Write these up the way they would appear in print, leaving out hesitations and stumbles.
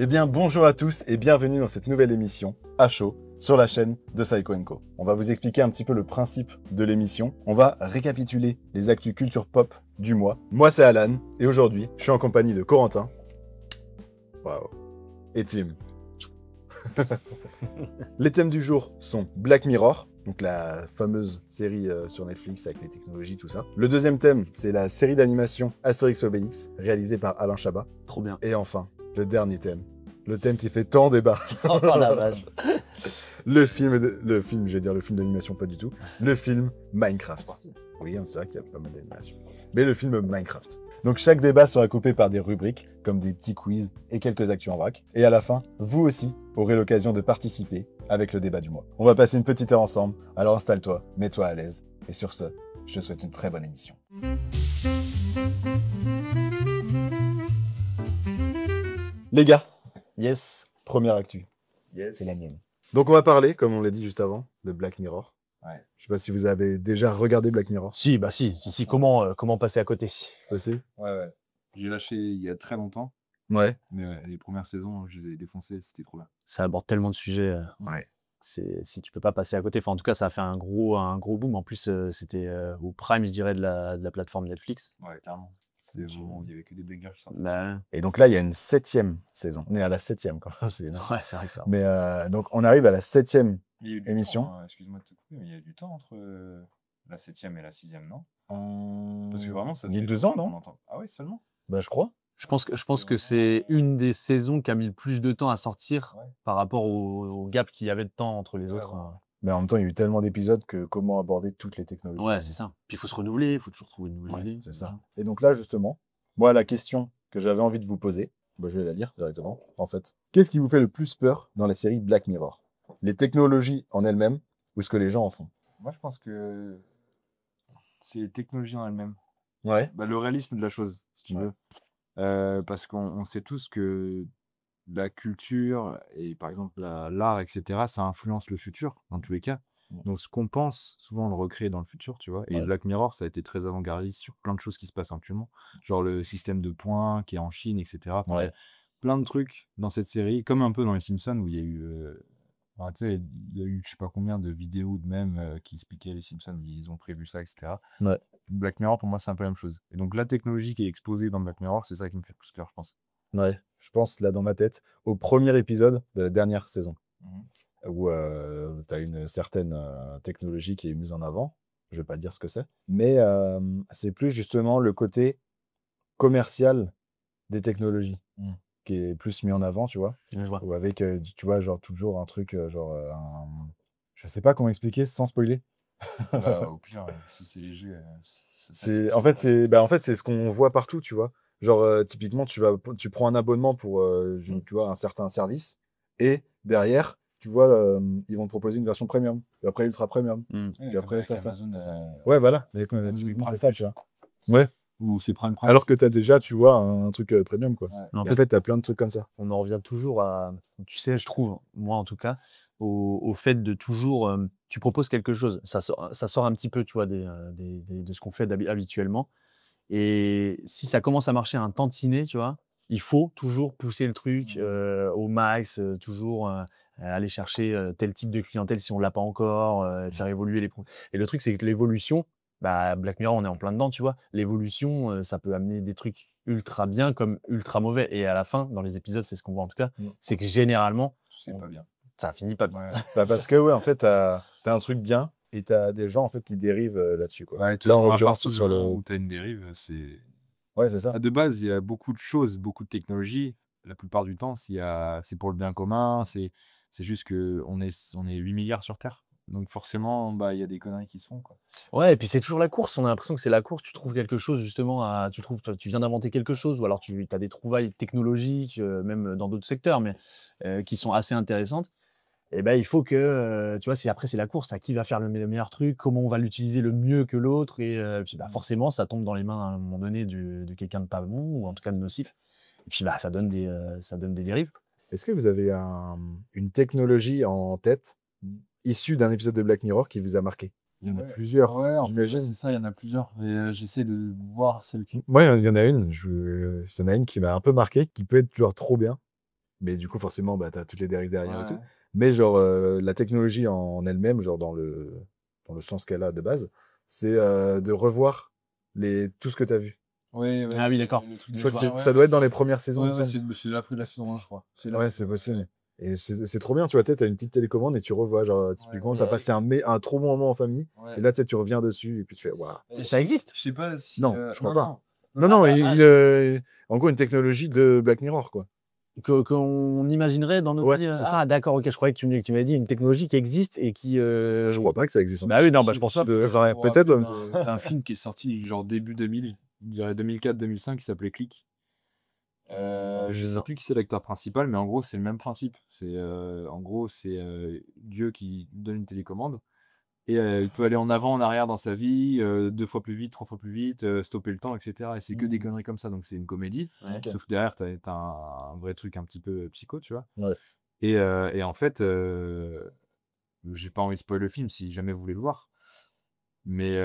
Eh bien, bonjour à tous et bienvenue dans cette nouvelle émission, à chaud, sur la chaîne de Psycho & Co. On va vous expliquer un petit peu le principe de l'émission. On va récapituler les actus culture pop du mois. Moi, c'est Alan, et aujourd'hui, je suis en compagnie de Corentin. Waouh. Et Tim. Les thèmes du jour sont Black Mirror, donc la fameuse série sur Netflix avec les technologies, tout ça. Le deuxième thème, c'est la série d'animation Astérix Obélix, réalisée par Alain Chabat. Trop bien. Et enfin, le dernier thème. Le thème qui fait tant débat. Oh la vache. Le film d'animation, pas du tout. Le film Minecraft. Oui, c'est vrai qu'il y a pas mal d'animation. Mais le film Minecraft. Donc chaque débat sera coupé par des rubriques, comme des petits quiz et quelques actus en vrac. Et à la fin, vous aussi aurez l'occasion de participer avec le débat du mois. On va passer une petite heure ensemble, alors installe-toi, mets-toi à l'aise. Et sur ce, je te souhaite une très bonne émission. Les gars, Yes. première actu. Yes. C'est la mienne. Donc on va parler, comme on l'a dit juste avant, de Black Mirror. Ouais. Je sais pas si vous avez déjà regardé Black Mirror. Si. Comment passer à côté? Aussi. Ouais. J'ai lâché il y a très longtemps, Ouais. mais ouais, les premières saisons, je les ai défoncées, c'était trop bien. Ça aborde tellement de sujets. Ouais. Si tu peux pas passer à côté. Enfin, en tout cas, ça a fait un gros boom. En plus, c'était au prime, je dirais, de la plateforme Netflix. Ouais, carrément. C'était vraiment, il y avait que des bangers qui sortaient. Bah, Et donc là, il y a une 7e saison. On est à la 7e quand même, c'est énorme. ouais, c'est vrai que ça. Mais donc on arrive à la 7e Il y a eu du émission. temps, excuse-moi de te couper, mais il y a eu du temps entre la 7e et la 6e, non? Parce que vraiment, ça Il y a fait 2 ans, longtemps non? qu'on entend. Ah ouais, seulement? Bah je crois. Je pense que c'est une des saisons qui a mis le plus de temps à sortir Ouais. par rapport au gap qu'il y avait de temps entre les autres. Ouais. Mais en même temps, il y a eu tellement d'épisodes que comment aborder toutes les technologies. Ouais, c'est ça. Puis il faut se renouveler, il faut toujours trouver une nouvelle Ouais, idée. c'est ça. Et donc là, justement, moi, la question que j'avais envie de vous poser, bah, je vais la lire directement, en fait. Qu'est-ce qui vous fait le plus peur dans la série Black Mirror? Les technologies en elles-mêmes ou ce que les gens en font? Moi, je pense que c'est les technologies en elles-mêmes. Ouais. Bah, le réalisme de la chose, si tu Ouais. veux. Parce qu'on sait tous que la culture et par exemple l'art, etc., ça influence le futur, dans tous les cas. Ouais. Donc, ce qu'on pense, souvent, on le recrée dans le futur, tu vois. Et Ouais. Black Mirror, ça a été très avant-gardiste sur plein de choses qui se passent actuellement. Genre le système de points qui est en Chine, etc. Enfin, Ouais. il y a plein de trucs dans cette série, comme un peu dans les Simpsons, où il y a eu... enfin, tu sais, il y a eu je sais pas combien de vidéos de même qui expliquaient les Simpsons, ils ont prévu ça, etc. Ouais. Black Mirror, pour moi, c'est un peu la même chose. Et donc, la technologie qui est exposée dans Black Mirror, c'est ça qui me fait le plus peur, je pense. Ouais. Je pense, là, dans ma tête, au premier épisode de la dernière saison, où tu as une certaine technologie qui est mise en avant. Je vais pas dire ce que c'est. Mais c'est plus justement le côté commercial des technologies qui est plus mis en avant, tu vois. Je vois. Ou avec, tu vois, genre toujours un truc, je sais pas comment expliquer sans spoiler. Bah, au pire, si c'est léger, En fait, c'est ce qu'on voit partout, tu vois. Genre, typiquement, tu prends un abonnement pour tu vois, un certain service, et derrière, tu vois, ils vont te proposer une version premium, et après ultra premium, et après ça. Ouais, voilà. Mais typiquement, c'est ça, tu vois. Ouais. Ou c'est Prime. Alors que tu as déjà, tu vois, un truc premium, quoi. Ouais. En En fait, tu as plein de trucs comme ça. on en revient toujours à, tu sais, je trouve, moi en tout cas, au fait de toujours, tu proposes quelque chose, ça sort un petit peu, tu vois, de ce qu'on fait habituellement. Et si ça commence à marcher un tantinet, tu vois, il faut toujours pousser le truc au max, toujours aller chercher tel type de clientèle si on l'a pas encore, faire évoluer les Et le truc, c'est que l'évolution, bah, Black Mirror, on est en plein dedans, tu vois. L'évolution, ça peut amener des trucs ultra bien comme ultra mauvais. Et à la fin, dans les épisodes, c'est ce qu'on voit en tout cas, c'est que généralement, C'est pas bien. ça finit pas bien. Ouais. Bah, parce que, ouais, en fait, t'as un truc bien, et t'as des gens, en fait, qui dérivent là-dessus, quoi. Ouais, Là, en à l'occurrence, partir du sur le... moment où tu as une dérive, c'est... Ouais, c'est ça. De base, il y a beaucoup de choses, beaucoup de technologies. La plupart du temps, c'est pour le bien commun. C'est juste qu'on est 8 milliards sur Terre. Donc forcément, bah, il y a des conneries qui se font, quoi. Ouais, et puis c'est toujours la course. On a l'impression que c'est la course. Tu trouves quelque chose, justement, tu viens d'inventer quelque chose, ou alors tu as des trouvailles technologiques, même dans d'autres secteurs, mais qui sont assez intéressantes. Et ben, il faut que, tu vois, après, c'est la course. À qui va faire le meilleur truc, comment on va l'utiliser le mieux que l'autre. Et puis, bah, forcément, ça tombe dans les mains à un moment donné de quelqu'un de pas bon, ou en tout cas de nocif. Et puis, bah, ça donne des dérives. Est-ce que vous avez une technologie en tête issue d'un épisode de Black Mirror qui vous a marqué? Il y en a plusieurs, Ouais, en fait, j'imagine. c'est ça, il y en a plusieurs. Et j'essaie de voir celle qui... Ouais, il y en a une. Il y en a une qui m'a un peu marqué, qui peut être genre trop bien. mais du coup, forcément, bah, t'as toutes les dérives derrière et tout. Ouais. Mais genre, la technologie en elle-même, genre dans le sens qu'elle a de base, c'est de revoir tout ce que t'as vu. Ouais, Ah oui, d'accord. le truc Je de crois que voir, ça doit être dans les premières saisons, il me ouais, semble. c'est après la saison 1, je crois. C'est la Ouais, saison c'est 1. possible. Et c'est trop bien, tu vois, t'as une petite télécommande et tu revois, genre, typiquement, t'as Ouais. passé un trop bon moment en famille, Ouais. et là, tu sais, tu reviens dessus, et puis tu fais, waouh. Ça existe? Je sais pas si. Non, je crois non, pas. non. Non, bah, en gros, une technologie de Black Mirror, quoi. Qu'on imaginerait dans notre Ouais, vie. c'est ça. Ah, d'accord, ok, je croyais que tu m'avais dit une technologie qui existe et qui. Je crois pas que ça existe. Bah oui, non, bah je Je- pense pas. je- J'aurais- me peut-être, rappelle d'un film qui est sorti genre début 2000, je dirais 2004-2005, qui s'appelait Click. Je sais Non. plus qui c'est l'acteur principal, mais en gros, c'est le même principe. En gros, c'est Dieu qui donne une télécommande et il peut aller en avant, en arrière dans sa vie, 2 fois plus vite, 3 fois plus vite, stopper le temps, etc. Et c'est que des conneries comme ça. Donc, c'est une comédie. Ouais. Sauf que derrière, t'as un vrai truc un petit peu psycho, tu vois. Ouais. Et en fait, j'ai pas envie de spoiler le film si jamais vous voulez le voir. Mais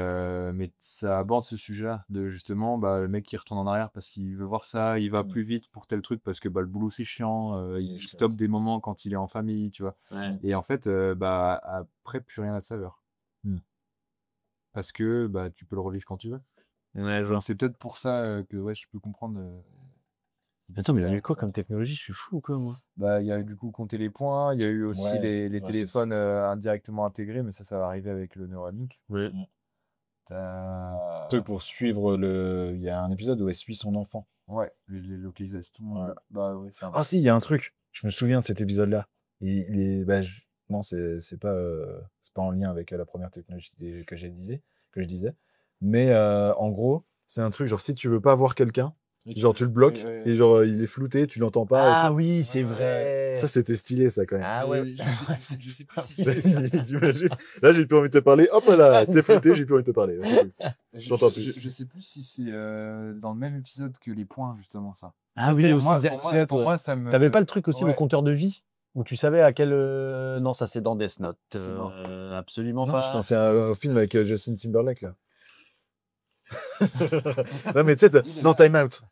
ça aborde ce sujet-là, de justement, bah, le mec qui retourne en arrière parce qu'il veut voir ça, il va plus vite pour tel truc parce que bah, le boulot c'est chiant, il stoppe des moments quand il est en famille, tu vois. Ouais. Et en fait, bah, après, plus rien n'a de saveur. Mm. Parce que bah, tu peux le revivre quand tu veux. Ouais, je vois. Donc c'est peut-être pour ça que ouais, je peux comprendre. Attends, mais il y a eu quoi comme technologie? Je suis fou ou quoi, moi? Bah, il y a eu du coup compter les points, il y a eu aussi Ouais, les ouais, c'est téléphones indirectement intégrés, mais ça va arriver avec le Neuralink. Oui. T'as- Truc pour suivre il y a un épisode où elle suit son enfant. Ouais, les localisations. Ouais. Bah oui, c'est un Ah si, il y a un truc. Je me souviens de cet épisode-là. Il est, bah, non, c'est pas en lien avec la première technologie que je disais. Mais en gros, c'est un truc genre si tu veux pas voir quelqu'un, genre tu le bloques et genre il est flouté, tu l'entends pas. et Ah tout. oui, c'est vrai. Ça c'était stylé ça quand même. Ah ouais. Je sais plus si c'est J'imagine. Là j'ai plus envie de te parler. Hop là, t'es flouté, j'ai plus envie de te parler. Là, c'est cool. Je t'entends plus. Je sais plus si c'est dans le même épisode que les points, justement, ça. Ah oui, aussi. Pour moi, ça me. T'avais pas le truc aussi, le Ouais. compteur de vie? Où tu savais à quel. Non, ça c'est dans Death Note. C'est dans- Absolument Non, pas. je pensais à un film avec Justin Timberlake là. Non mais tu sais, non Time Out.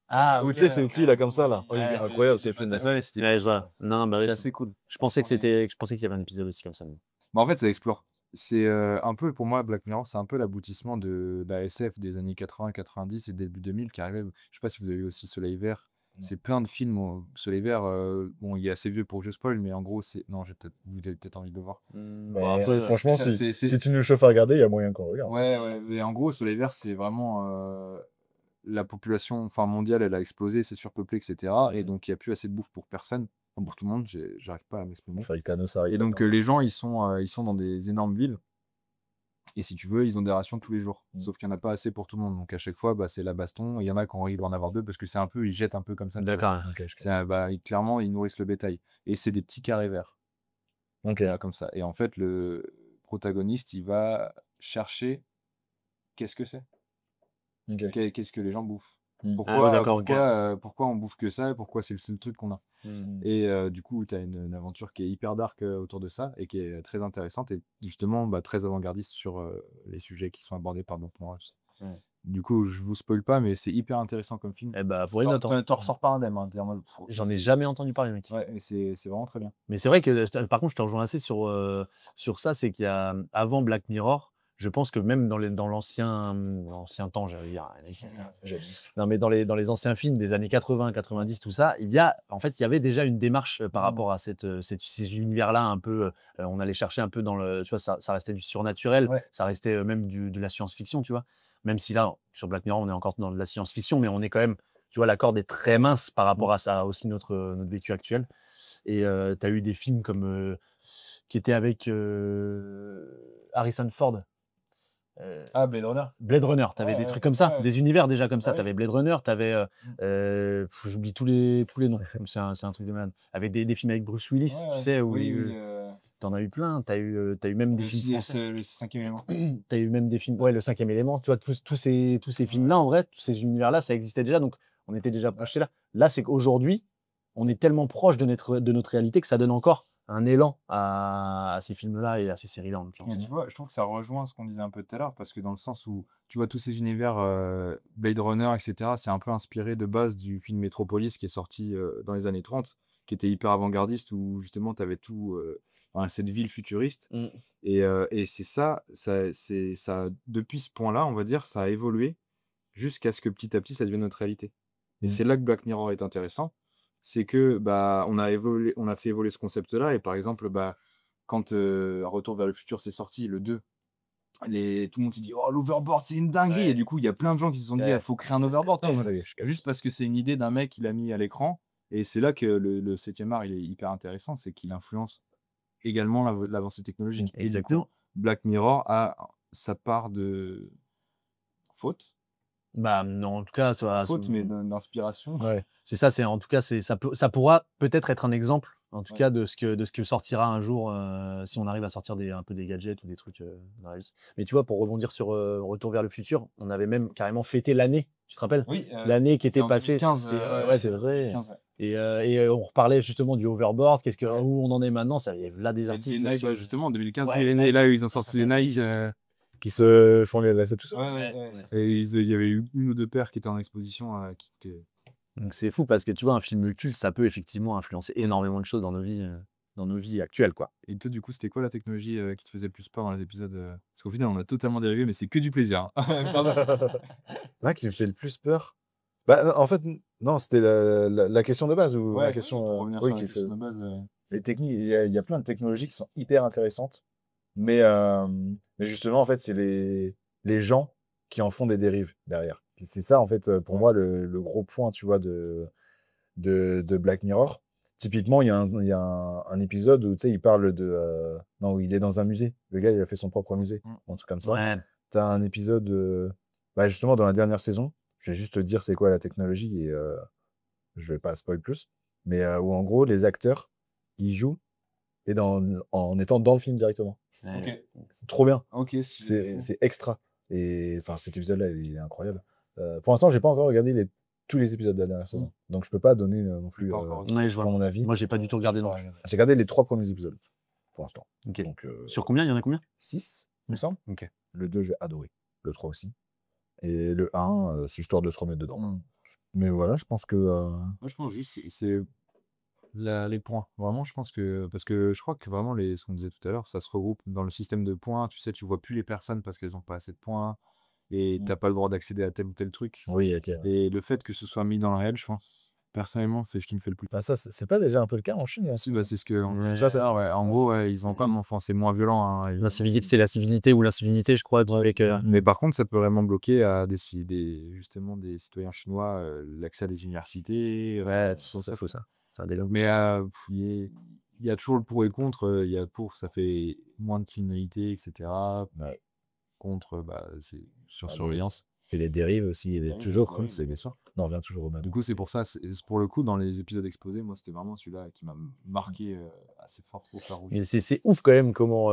Ah, Où tu sais, c'est écrit là comme ça là. Ouais. Incroyable ce film. Ouais, ouais, je vois. Non, bah oui, C'était assez cool. je pensais qu'il y avait un épisode aussi comme ça. Mais en fait, ça explore. C'est un peu, pour moi, Black Mirror, c'est un peu l'aboutissement de la SF des années 80, 90 et début 2000 qui arrivait. Je sais pas si vous avez vu aussi Soleil Vert. C'est plein de films. Soleil Vert, bon, il est assez vieux pour que je spoil, mais en gros, c'est. Non, vous avez peut-être envie de le voir. Bon, après, Franchement, ça, si tu nous chauffes à regarder, il y a moyen qu'on regarde. Ouais, mais en gros, Soleil Vert, c'est vraiment la population mondiale, elle a explosé, c'est surpeuplé, etc. Et donc, il n'y a plus assez de bouffe pour personne, enfin, pour tout le monde, j'arrive pas à m'exprimer. Il fallait que Thanos arrive. Et donc, les gens, ils sont dans des énormes villes. Et si tu veux, ils ont des rations tous les jours. Sauf qu'il n'y en a pas assez pour tout le monde. Donc, à chaque fois, bah, c'est la baston. Il y en a qui ont envie d'en avoir deux parce que c'est un peu, ils jettent un peu comme ça. tu vois. D'accord. Ok, Clairement, ils nourrissent le bétail. Et c'est des petits carrés verts. ok. Voilà, comme ça. Et en fait, le protagoniste, il va chercher qu'est-ce que c'est. Ok. Qu'est-ce que les gens bouffent. Mm. Pourquoi, d'accord, pourquoi on bouffe que ça et pourquoi c'est le seul truc qu'on a. Et du coup, tu as une aventure qui est hyper dark autour de ça et qui est très intéressante et justement très avant-gardiste sur les sujets qui sont abordés par Black Mirror. Ouais. Du coup, je vous spoil pas, mais c'est hyper intéressant comme film. Eh bah, pour une note. T'en ressors pas indemne. Hein, t'es en mode, pff, J'en ai jamais entendu parler, mec. Ouais, et c'est vraiment très bien. Mais c'est vrai que, par contre, je te rejoins assez sur ça, c'est qu'il y a, avant Black Mirror, je pense que même dans l'ancien temps, j'allais dire, non, mais dans les anciens films des années 80, 90, tout ça, il y avait déjà une démarche par rapport à ces univers-là un peu, on allait chercher un peu dans tu vois, ça restait du surnaturel, Ouais. ça restait même de la science-fiction, tu vois. Même si là, sur Black Mirror, on est encore dans de la science-fiction, mais on est quand même, tu vois, la corde est très mince par rapport à ça, aussi notre vécu actuel. Et tu as eu des films comme qui étaient avec Harrison Ford. Ah, Blade Runner. Blade Runner, tu avais des trucs comme ça, des univers déjà comme ça. Ouais. Tu avais Blade Runner, tu avais. J'oublie tous les noms, c'est un truc de malade. Avec des films avec Bruce Willis, tu sais, où t'en as eu plein. Tu as eu même des films français. Le cinquième élément. Tu as eu même des films. Ouais, le cinquième élément. Tu vois, tous ces films-là, en vrai, tous ces univers-là, ça existait déjà. Donc, on était déjà projetés là. Là, c'est qu'aujourd'hui, on est tellement proche de notre réalité que ça donne encore un élan à ces films-là et à ces séries-là. En l'occurrence. Et tu vois, je trouve que ça rejoint ce qu'on disait un peu tout à l'heure, parce que dans le sens où, tu vois, tous ces univers Blade Runner, etc., c'est un peu inspiré de base du film Metropolis qui est sorti dans les années 30, qui était hyper avant-gardiste, où justement, tu avais tout, enfin, cette ville futuriste. Mm. Et c'est ça, depuis ce point-là, on va dire, ça a évolué jusqu'à ce que petit à petit, ça devienne notre réalité. Et Mm. c'est là que Black Mirror est intéressant. C'est que bah, on a fait évoluer ce concept-là. Et par exemple, bah, quand Retour vers le futur s'est sorti, le 2, tout le monde s'est dit, oh, l'overboard, c'est une dinguerie. Ouais. Et du coup, il y a plein de gens qui se sont dit, Ouais. il faut créer un overboard. Non, moi, ça y est, je capte. Juste parce que c'est une idée d'un mec qui l'a mis à l'écran. Et c'est là que le 7e art, il est hyper intéressant. C'est qu'il influence également l'avancée technologique. Et du Exactement. coup, Black Mirror a sa part de faute, Bah, non, en tout cas, mais d'inspiration. Ouais. c'est ça. En tout cas, ça pourra peut-être être un exemple, en tout Ouais. cas, de ce que sortira un jour, si on arrive à sortir un peu des gadgets ou des trucs dans la vie. Mais tu vois, pour rebondir sur Retour vers le futur, on avait même carrément fêté l'année. Tu te rappelles? Oui, L'année qui était en passée. 2015, c'était- ouais, c'est vrai. 2015, ouais. Et on reparlait justement du overboard. Où on en est maintenant? Ça y est, là des Et articles. Nike, là-dessus. bah, justement, en 2015, Ouais, c'est les là où ils ont sorti les Nike. Qui se font les lacets tout ça. Ouais. Et il y avait eu une ou deux paires qui étaient en exposition qui étaient. Donc c'est fou parce que tu vois, un film culte, ça peut effectivement influencer énormément de choses dans nos vies actuelles, quoi. Et toi, du coup, c'était quoi la technologie qui te faisait le plus peur dans les épisodes Parce qu'au final, on a totalement dérivé, mais c'est que du plaisir. Pardon. Là, qui me fait le plus peur. Bah, en fait, non, c'était la question de base ou la question. pour revenir oui, sur la qui question fait. de base. Les techniques, il y a plein de technologies qui sont hyper intéressantes, mais justement, en fait, c'est les gens qui en font des dérives derrière. Et c'est ça, en fait, pour moi, le gros point, tu vois, de Black Mirror. Typiquement, il y a un épisode où, tu sais, il parle non, où il est dans un musée. Le gars, il a fait son propre musée, un truc comme ça. Ouais. T'as un épisode, bah, justement, dans la dernière saison, je vais juste te dire c'est quoi la technologie et je vais pas spoil plus, mais où en gros, les acteurs, ils jouent et en étant dans le film directement. Ouais. C'est trop bien. Ok, C'est extra. Et enfin, cet épisode-là, il est incroyable. Pour l'instant, j'ai pas encore regardé tous les épisodes de la dernière saison. Donc, je peux pas donner non plus Pas encore. Ouais, je vois. mon avis. Moi, j'ai pas du tout regardé non. J'ai regardé les 3 premiers épisodes pour l'instant. Ok. Donc, Sur combien? Il y en a combien? 6, il me semble. Ok. Le 2, j'ai adoré. Le 3 aussi. Et le 1, c'est histoire de se remettre dedans. Mais voilà, je pense que. Moi, je pense juste c'est les points. Vraiment, je pense que. Parce que je crois que vraiment, ce qu'on disait tout à l'heure, ça se regroupe dans le système de points. Tu sais, tu vois plus les personnes parce qu'elles n'ont pas assez de points. Et t'as pas le droit d'accéder à tel ou tel truc. Oui, ok. Et le fait que ce soit mis dans le réel, je pense, personnellement, c'est ce qui me fait le plus. Bah, ça, c'est pas déjà un peu le cas en Chine là, Si, bah, c'est ce que. Ouais, Ça, c'est ça, ouais. En gros, ouais, ils ont pas. Enfin, c'est moins violent. Hein, C'est la civilité ou l'incivilité, je crois, avec. Mais par contre, ça peut vraiment bloquer à justement des citoyens chinois l'accès à des universités. Ouais, c'est faux ça. C'est un délire. Mais il y a toujours le pour et le contre. Il y a pour, ça fait moins de criminalité, etc. Ouais. Contre, bah, c'est sur Ah, surveillance. Et les dérives aussi, oui, toujours, bah oui, c'est bien sûr. Non, on revient toujours au même. Du coup, c'est pour ça, pour le coup, dans les épisodes exposés, moi, c'était vraiment celui-là qui m'a marqué assez fort pour faire rouge. Mais c'est ouf quand même comment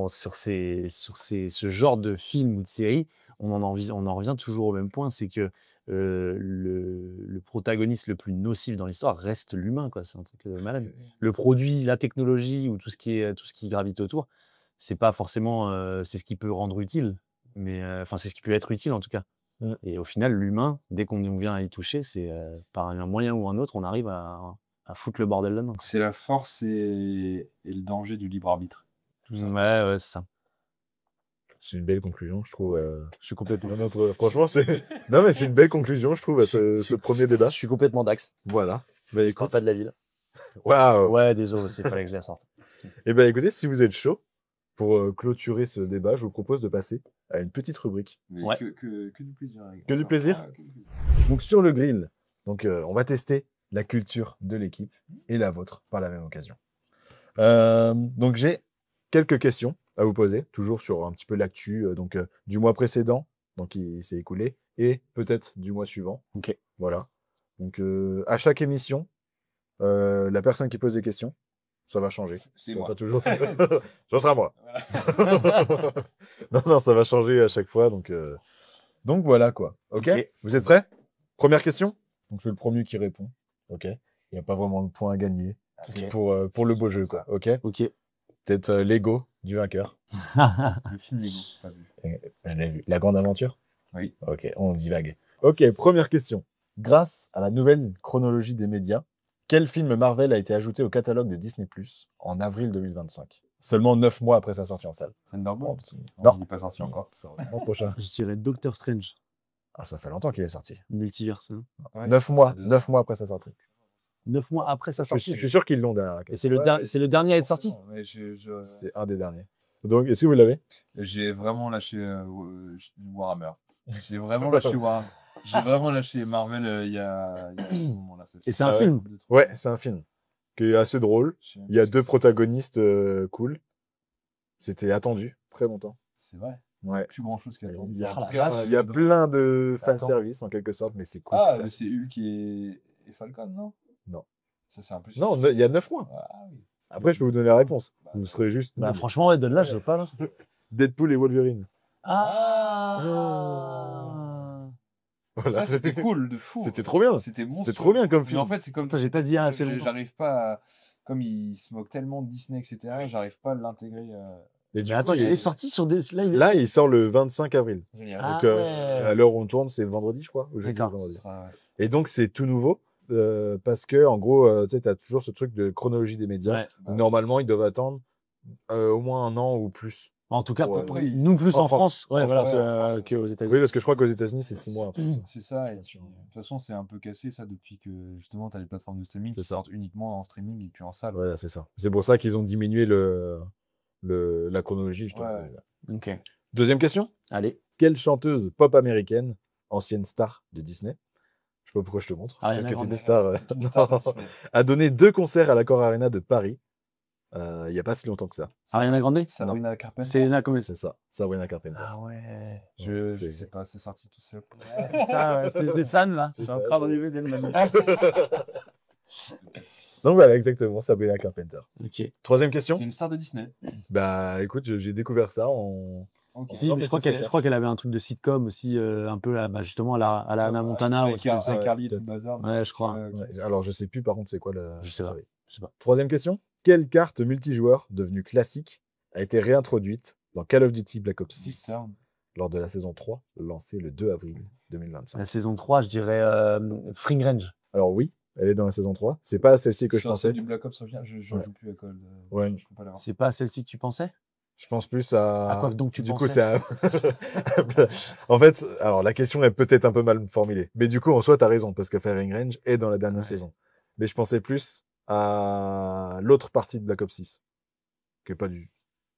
sur ce genre de film ou de série, on en revient toujours au même point, c'est que le protagoniste le plus nocif dans l'histoire reste l'humain, quoi. C'est un truc malade. Le produit, la technologie ou tout ce qui gravite autour, c'est pas forcément c'est ce qui peut rendre utile, mais enfin c'est ce qui peut être utile en tout cas. Mm. Et au final, l'humain, dès qu'on vient à y toucher, c'est par un moyen ou un autre, on arrive à foutre le bordel là-dedans. C'est la force et le danger du libre arbitre. Tout ça. Ouais, c'est ça. C'est une belle conclusion, je trouve. Je suis complètement franchement, c'est. Non, mais c'est une belle conclusion, je trouve, à ce premier débat. Je suis complètement d'axe. Voilà. Bah Je parle écoute. pas de la ville. Waouh. Ouais, désolé, il fallait que je la sorte. Et ben écoutez, si vous êtes chaud pour clôturer ce débat, je vous propose de passer à une petite rubrique. Mais Ouais. que du plaisir. Que du plaisir. Que du plaisir. Donc sur le grill, donc on va tester la culture de l'équipe et la vôtre par la même occasion. Donc j'ai quelques questions à vous poser, toujours sur un petit peu l'actu du mois précédent, donc qui s'est écoulé, et peut-être du mois suivant. Ok. Voilà. Donc à chaque émission, la personne qui pose des questions, ça va changer. C'est Ça va moi. pas toujours. Ça sera moi. Non, ça va changer à chaque fois. Donc voilà quoi. Ok. Ok. Vous êtes prêts? Première question. Donc c'est le premier qui répond. Ok. Il n'y a pas vraiment de points à gagner. C'est pour le beau jeu quoi. Ok. Ok. Peut-être l'ego du vainqueur. Le film Lego, pas vu. Je l'ai vu. La grande aventure. Oui. Ok. On divague. Ok. Première question. Grâce à la nouvelle chronologie des médias, Quel film Marvel a été ajouté au catalogue de Disney+ en avril 2025? Seulement 9 mois après sa sortie en salle. Thunderbolt. Non. Il n'est pas sorti encore. Ça sort l'an prochain. Je dirais Doctor Strange, Ah, ça fait longtemps qu'il est sorti. multiverse. Hein. Ouais, 9 ça mois, fait 9 mois après sa sortie. 9 mois après sa sortie. Je suis sûr qu'ils l'ont derrière la Et caisse. c'est le dernier à être sorti. Mais C'est un des derniers. Donc, est-ce que vous l'avez? j'ai vraiment lâché Warhammer. J'ai vraiment lâché Warhammer. J'ai vraiment lâché Marvel il y a un moment là. Et c'est un Ah ouais. film. Ouais, c'est un film qui est assez drôle. Il y a 2 protagonistes cool. C'était attendu très longtemps. C'est vrai. Ouais. Plus grand chose qu'à attendre. Il y a, Ah, la plein, il y a plein de fanservice en quelque sorte, mais c'est cool. Ah, ça. mais c'est Hulk et Falcon, non? Non. Ça, c'est un peu. Non, il y a 9 mois. Ah oui. Après, je peux vous donner la réponse. Bah, Vous serez juste Bah, nuls. franchement, ouais, donne là, je sais pas. Là. Deadpool et Wolverine. Ah. Voilà. Ça, c'était cool, de fou. C'était trop bien. C'était bon. C'était trop bien comme Mais film. en fait, c'est comme. Putain, j'ai pas dit assez longtemps. J'arrive pas à. Comme il se moque tellement de Disney, etc., j'arrive pas à l'intégrer. Et du Mais attends, coup, il est sorti sur des. là, il sort le 25 avril. Génial. Ah Donc, ouais. à l'heure où on tourne, c'est vendredi, je crois. Ou jeudi, D'accord. vendredi. Ce sera- Et donc, c'est tout nouveau. Parce que, en gros, tu sais, t'as toujours ce truc de chronologie des médias. Ouais. Où normalement, ils doivent attendre au moins 1 an ou plus. En tout cas, Ouais. Après, nous plus en en France. France, ouais, En voilà, France, ouais. qu'aux États-Unis. Oui, parce que je crois qu'aux États-Unis, c'est 6 mois. un truc comme ça. C'est ça. Et Bien puis, sûr. de toute façon, c'est un peu cassé ça depuis que justement tu as les plateformes de streaming C'est qui ça. sortent uniquement en streaming et puis en salle. Voilà, c'est ça. C'est pour ça qu'ils ont diminué la chronologie, je trouve. Ouais. Ok. Deuxième question. Allez. Quelle chanteuse pop américaine, ancienne star de Disney, je sais pas pourquoi je te montre, Ariana peut-être que t'es Grande. une star, C'est une star de Disney. a donné 2 concerts à l'Accor Arena de Paris, il n'y a pas si longtemps que ça. Ariana Grande. Sabrina Carpenter. C'est Selena Gomez. C'est ça, Sabrina Carpenter. Ah ouais. Je sais pas, c'est sorti tout seul. C'est ça, ouais, espèce de San là. Je suis en train d'arriver dès le même. Donc voilà, exactement, Sabrina Carpenter. Ok. Troisième question. C'est une star de Disney. Bah écoute, j'ai découvert ça en... Ok. Si, mais je crois qu'elle avait un truc de sitcom aussi, un peu bah, justement à la Hannah Montana ou un Avec truc comme ça. avec Carly et tout peut-être. le bazar. Ouais, je crois. Ouais, ok. Ouais, alors je sais plus par contre c'est quoi la Je sais pas. série. Je sais pas. Troisième question. Quelle carte multijoueur devenue classique a été réintroduite dans Call of Duty Black Ops 6 Turn. lors de la saison 3, lancée le 2 avril 2025? La saison 3, je dirais Fring Range. Alors oui, elle est dans la saison 3. C'est pas celle-ci que je Sur pensais. celle du Black Ops, je Ouais. joue plus à Call. Ouais. Je peux pas l'avoir. C'est pas celle-ci que tu pensais? Je pense plus à... À quoi donc tu Du coup, pensais? c'est à... En fait, alors la question est peut-être un peu mal formulée. Mais du coup, en soi, t'as raison, parce que Firing Range est dans la dernière Ouais. saison. Mais je pensais plus à l'autre partie de Black Ops 6. Que pas du...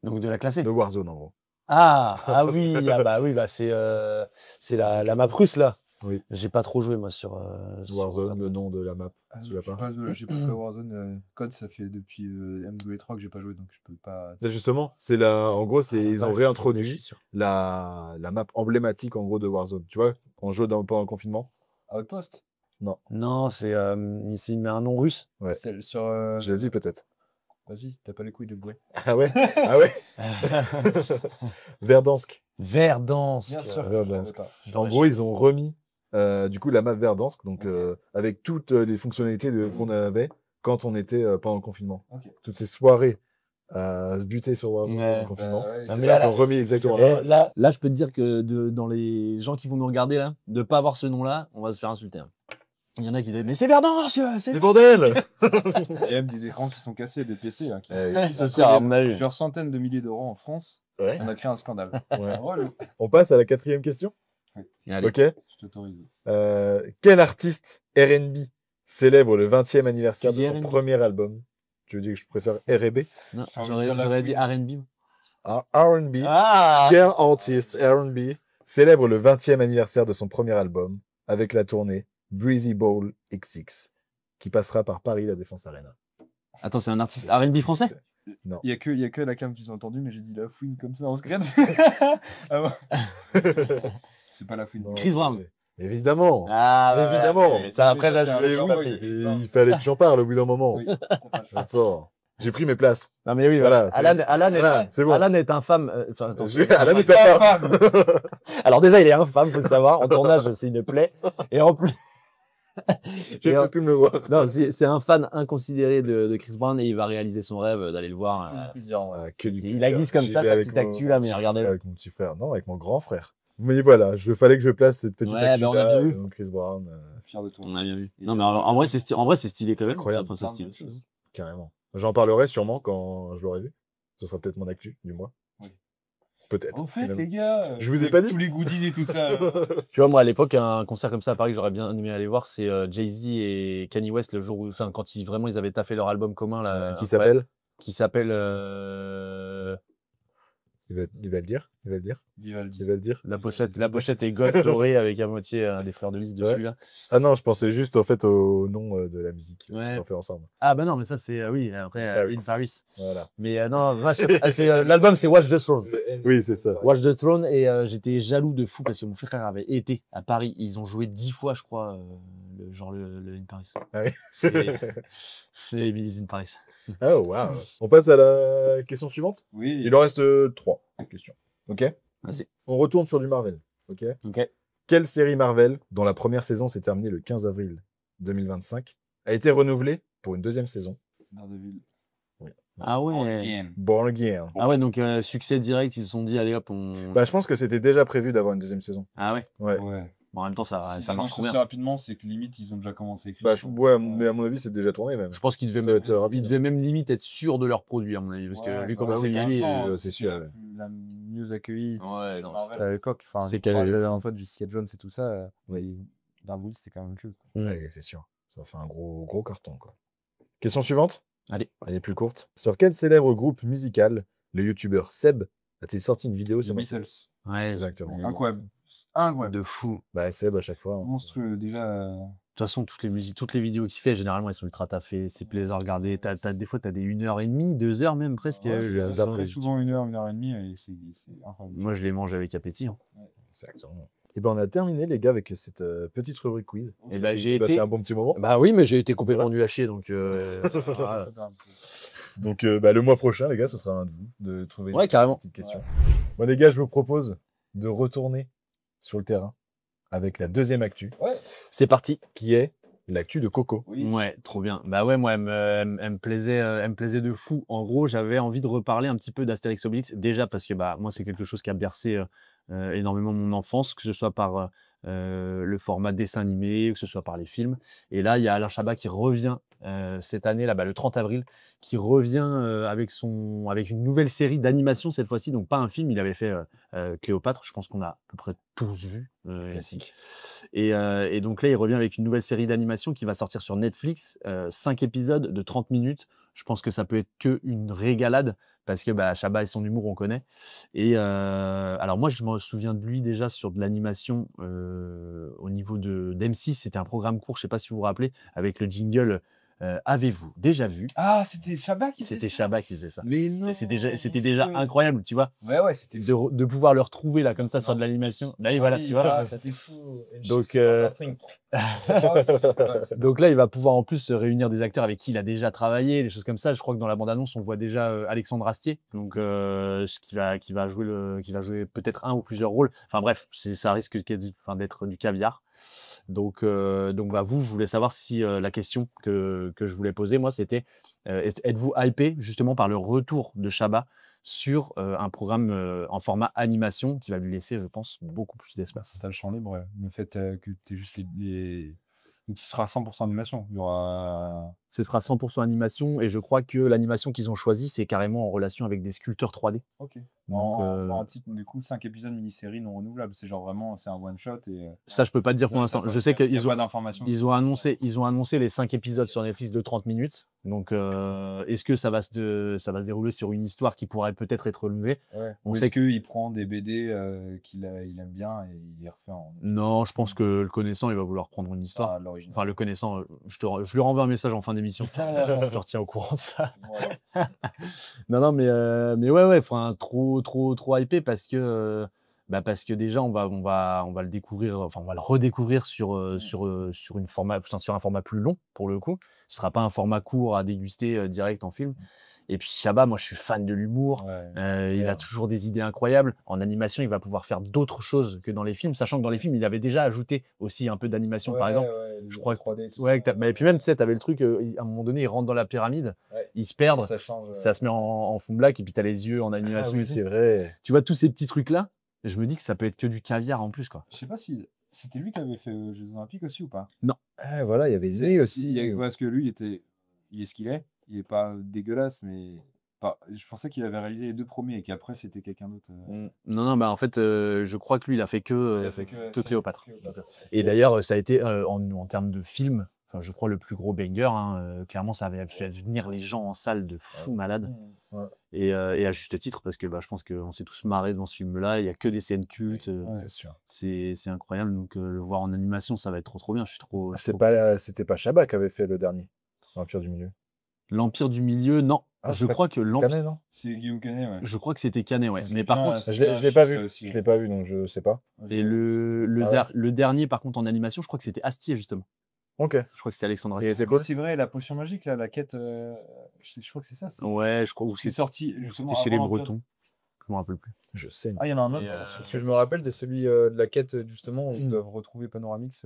Donc de la classée. De Warzone, en gros. Ah oui, bah c'est la map russe là. Oui. J'ai pas trop joué moi sur Warzone, le nom de la map. Ah, Tu l'as j'ai pas j'ai pas fait Warzone. Code, ça fait depuis MW3 que j'ai pas joué, donc je peux pas. Là, justement, c'est la... en gros, c'est... ils ont je suis réintroduit sûr. la map emblématique, en gros, de Warzone. Tu vois, on joue pendant le confinement. Outpost. Non, il met un nom russe. Ouais. Celle sur. Je l'ai dit peut-être. Vas-y, t'as pas les couilles de bouet. Ah ouais. Ah ouais. Verdansk. Verdansk. Bien sûr. Verdansk. Je En l'aurais gros, ils ont remis du coup la map Verdansk, donc avec toutes les fonctionnalités qu'on avait quand on était pendant le confinement. Ok. Toutes ces soirées à se buter sur Warzone Ouais. pendant le confinement. Ouais, Ah, c'est mais vrai, là, Ils ont remis exactement. Eh, là, je peux te dire que dans les gens qui vont nous regarder là, de pas avoir ce nom-là, on va se faire insulter. Hein. Il y en a qui disent mais c'est Verdansk, c'est Mais bordel. Il y a même des écrans qui sont cassés, des PC. Hein, qui... ça sert à mon avis. Plusieurs centaines de milliers d'euros en France. Ouais. On a créé un scandale. Ouais. Relou. On passe à la 4e question. Allez. Ok. Je t'autorise. Quel artiste R&B célèbre le 20e anniversaire Tu de dis son R&B? premier album? Tu veux dire que je préfère R&B? Non, J'ai envie de dire la j'aurais dit fouine. R&B. R&B. Ah. Quel artiste R&B célèbre le 20e anniversaire de son premier album avec la tournée Breezy Bowl XX qui passera par Paris La Défense Arena? Attends, c'est un artiste R&B français? Non. Il y a que la cam qui sont entendus, mais j'ai dit la fouine comme ça en secret. Ah bon. C'est pas la fouine. Non, Chris Brown. c'est- Évidemment. Ah, bah, Évidemment. ouais. Ça après là, Mais je Mais l'ai oui, pas oui. pris. Et il fallait que j'en parle au bout d'un moment. Oui, t'as pas le choix. Attends. J'ai pris mes places. Non mais oui, Voilà, voilà. Voilà, c'est bon. Alan est infâme. Enfin, attends, Alain est ta femme. alors déjà, il est infâme, faut le savoir. En tournage, c'est une plaie. Et en plus, Je Et ne peux plus me le voir. non, c'est un fan inconsidéré de Chris Brown et il va réaliser son rêve d'aller le voir. Plusieurs, ouais. Que du Il plaisir. a glisse comme J'y ça, vais sa avec petite actu, là, mais petit regardez-le. frère, avec mon petit frère. Non, avec mon grand frère. Mais voilà, fallait que je place cette petite Ouais, actu bah, on a bien vu. donc Chris Brown, Fier de toi. On a bien vu. Non, mais en vrai, en vrai, c'est stylé quand C'est même. incroyable. Enfin, c'est stylé. carrément. J'en parlerai sûrement quand je l'aurai vu. Ce sera peut-être mon actu du mois. Oui. Peut-être. En fait, finalement. les gars, Je vous ai pas dit. tous les goodies et tout ça. Tu vois, moi, à l'époque, un concert comme ça à Paris que j'aurais bien aimé aller voir, c'est Jay-Z et Kanye West, le jour où, enfin, quand vraiment ils avaient taffé leur album commun, là. Qui s'appelle Qui s'appelle. il va le dire. Vivaldi. Il va le dire. La pochette est gold dorée avec à moitié des fleurs de lys dessus, Ouais. là. Ah non, je pensais juste en fait au nom de la musique Ouais. qu'ils ont fait ensemble. Ah, bah non, mais ça, c'est. Oui, après, Paris. In Paris. Voilà. Mais non, l'album, c'est Watch the Throne. Oui, c'est ça. Watch the Throne, et j'étais jaloux de fou parce que mon frère avait été à Paris. Ils ont joué 10 fois, je crois, le In Paris. Ah oui. C'est les Emily in Paris. Oh waouh. On passe à la question suivante. Oui. Il en reste 3 questions. Ok. Vas-y. On retourne sur du Marvel. Ok. Ok. Quelle série Marvel, dont la première saison s'est terminée le 15 avril 2025, a été renouvelée pour une deuxième saison? Daredevil. Ah ouais. Again. Born Again. Ah ouais, donc succès direct, ils se sont dit, allez hop, on. Bah, je pense que c'était déjà prévu d'avoir une deuxième saison. Ah ouais. Ouais. Ouais. Bon, en même temps, ça Si marche trop bien. aussi rapidement, c'est que limite, ils ont déjà commencé à écrire. Bah, ouais, mais à mon avis, c'est déjà tourné même. Je pense qu'ils Ça va devaient, être rapide. ils devaient même limite être sûrs de leur produit, à mon avis, parce que vu comment c'est gagné. c'est sûr, ouais. La mieux accueillie. Ouais, non, À l'époque, enfin, c'est c'est qu'elle- la dernière fois de Jessica Jones et tout ça, Daredevil, c'était quand même une chose. Ouais, c'est sûr. Ça fait un gros carton, quoi. Question suivante. Allez. Elle est plus courte. Sur quel célèbre groupe musical le youtubeur Seb a-t-il sorti une vidéo sur Les Netflix? Beatles. Ouais, Exactement. ouais. Incroyable. Incroyable. De fou. Bah, Seb, à chaque fois. hein. Monstrueux, déjà. De toute façon, toutes les vidéos qu'il fait, généralement, elles sont ultra taffées. C'est plaisir à regarder. Des fois, t'as des 1h30, 2 heures même presque. Après, souvent 1h30, et c'est incroyable. Moi, je les mange avec appétit. Hein. Exactement. Et ben, on a terminé, les gars, avec cette petite rubrique quiz. Et bah, C'est un bon petit moment. Bah oui, mais j'ai été complètement nul à chier, donc. Voilà. Donc, le mois prochain, les gars, ce sera un de vous de trouver Ouais, carrément. petite question. Bon, les gars, je vous propose de retourner sur le terrain avec la deuxième actu, C'est parti. qui est l'actu de Coco. Oui. Ouais, trop bien. Bah ouais, moi, elle me plaisait de fou. En gros, j'avais envie de reparler un petit peu d'Astérix Obélix. Déjà parce que bah, moi, c'est quelque chose qui a bercé énormément mon enfance, que ce soit par le format dessin animé, que ce soit par les films. Et là, il y a Alain Chabat qui revient cette année, là, le 30 avril, qui revient avec une nouvelle série d'animation cette fois-ci. Donc, pas un film, il avait fait Cléopâtre, je pense qu'on a à peu près tous vu. Classique. Et donc là, il revient avec une nouvelle série d'animation qui va sortir sur Netflix, 5 épisodes de 30 minutes. Je pense que ça peut être qu'une régalade parce que bah, Chabat et son humour, on connaît. Et alors moi, je me souviens de lui déjà sur de l'animation au niveau d'M6. C'était un programme court, je ne sais pas si vous vous rappelez, avec le jingle Avez-vous déjà vu? Ah, c'était Chabat qui faisait C'était ça. Chabat qui faisait ça. Mais non. Et c'était déjà incroyable, tu vois, Ouais, c'était fou. de pouvoir le retrouver là comme ça sur de l'animation. Là, et voilà, tu vois. Ah, c'était fou. Donc, Donc là, il va pouvoir en plus se réunir des acteurs avec qui il a déjà travaillé, des choses comme ça. Je crois que dans la bande-annonce, on voit déjà Alexandre Astier, donc qui va jouer peut-être un ou plusieurs rôles. Enfin bref, ça risque d'être du caviar. Donc bah, je voulais savoir si la question que je voulais poser, moi, c'était êtes-vous hypé justement par le retour de Chabat sur un programme en format animation qui va lui laisser, je pense, beaucoup plus d'espace. T'as le champ libre, ouais. Le fait que t'aies juste Donc, ce sera 100% animation. Il y aura... Ce sera 100% animation et je crois que l'animation qu'ils ont choisie, c'est carrément en relation avec des sculpteurs 3D. Ok. Donc, En type, du coup, 5 épisodes mini-série non renouvelables. C'est genre vraiment, c'est un one-shot. Et, Ça, je peux pas te dire pour l'instant. Je sais qu'ils pas d'informations. ils ont annoncé les 5 épisodes sur Netflix de 30 minutes. Donc, est-ce que ça va se dérouler sur une histoire qui pourrait peut-être être relevée? Ouais. On Ou sait est-ce qu'il prend des BD qu'il aime bien et il les refait en... Non, je pense que le connaissant, il va vouloir prendre une histoire. à l'origine. Enfin, le connaissant, je lui renvoie un message en fin d'émission. Je te retiens au courant de ça. Voilà. Non, mais ouais, enfin, trop hypé parce que déjà on va le découvrir, enfin on va le redécouvrir sur un format plus long pour le coup. Ce sera pas un format court à déguster direct en film. Et puis Chabat, moi je suis fan de l'humour. Ouais. Il a toujours des idées incroyables. En animation, il va pouvoir faire d'autres choses que dans les films, sachant que dans les films, il avait déjà ajouté aussi un peu d'animation, par exemple. Je crois que 3D, tout ouais, ça. et puis même, tu sais, t'avais le truc, à un moment donné, ils rentrent dans la pyramide, ils se perdent, Ça change. ça se met en fond black, et puis t'as les yeux en animation. Ah oui, c'est vrai. Tu vois, tous ces petits trucs-là, Et je me dis que ça peut être que du caviar en plus, quoi. Je sais pas si c'était lui qui avait fait les Jeux Olympiques aussi ou pas. Ah, voilà, il y avait Zé aussi. Parce que lui, il est ce qu'il est. Il est pas dégueulasse, mais je pensais qu'il avait réalisé les 2 premiers et qu'après c'était quelqu'un d'autre. Non, non, bah en fait, je crois que lui, il a fait que Cléopâtre. Cléopâtre. Et d'ailleurs, ça a été, en termes de film, enfin, je crois le plus gros banger, hein, clairement, ça avait fait venir les gens en salle de fou malade. Ouais. Et à juste titre, parce que je pense qu'on s'est tous marrés devant ce film-là. Il y a que des scènes cultes. C'est sûr. C'est incroyable. Donc, le voir en animation, ça va être trop bien. Je suis trop. C'était pas Chabat qui avait fait le dernier, l'Empire du Milieu. L'Empire du Milieu, non. Ah, Je crois que Canet, non? C'est Guillaume Canet, ouais. Je crois que c'était Canet, ouais. C'est Mais par bien, contre, c'est Je l'ai bien, pas je sais vu. aussi. Je l'ai pas vu, donc je sais pas. et le dernier, par contre, en animation, je crois que c'était Astier, justement. Ok. Je crois que c'était Alexandre Il Astier. était cool. C'est vrai, la potion magique, là, la quête. Je crois que c'est ça. Ouais, je crois que C'est sorti. c'était chez les Bretons. Je me rappelle plus. Je sais. Ah, il y en a un autre. Et, Parce que je me rappelle de celui de la quête, justement, où ils doivent retrouver Panoramix.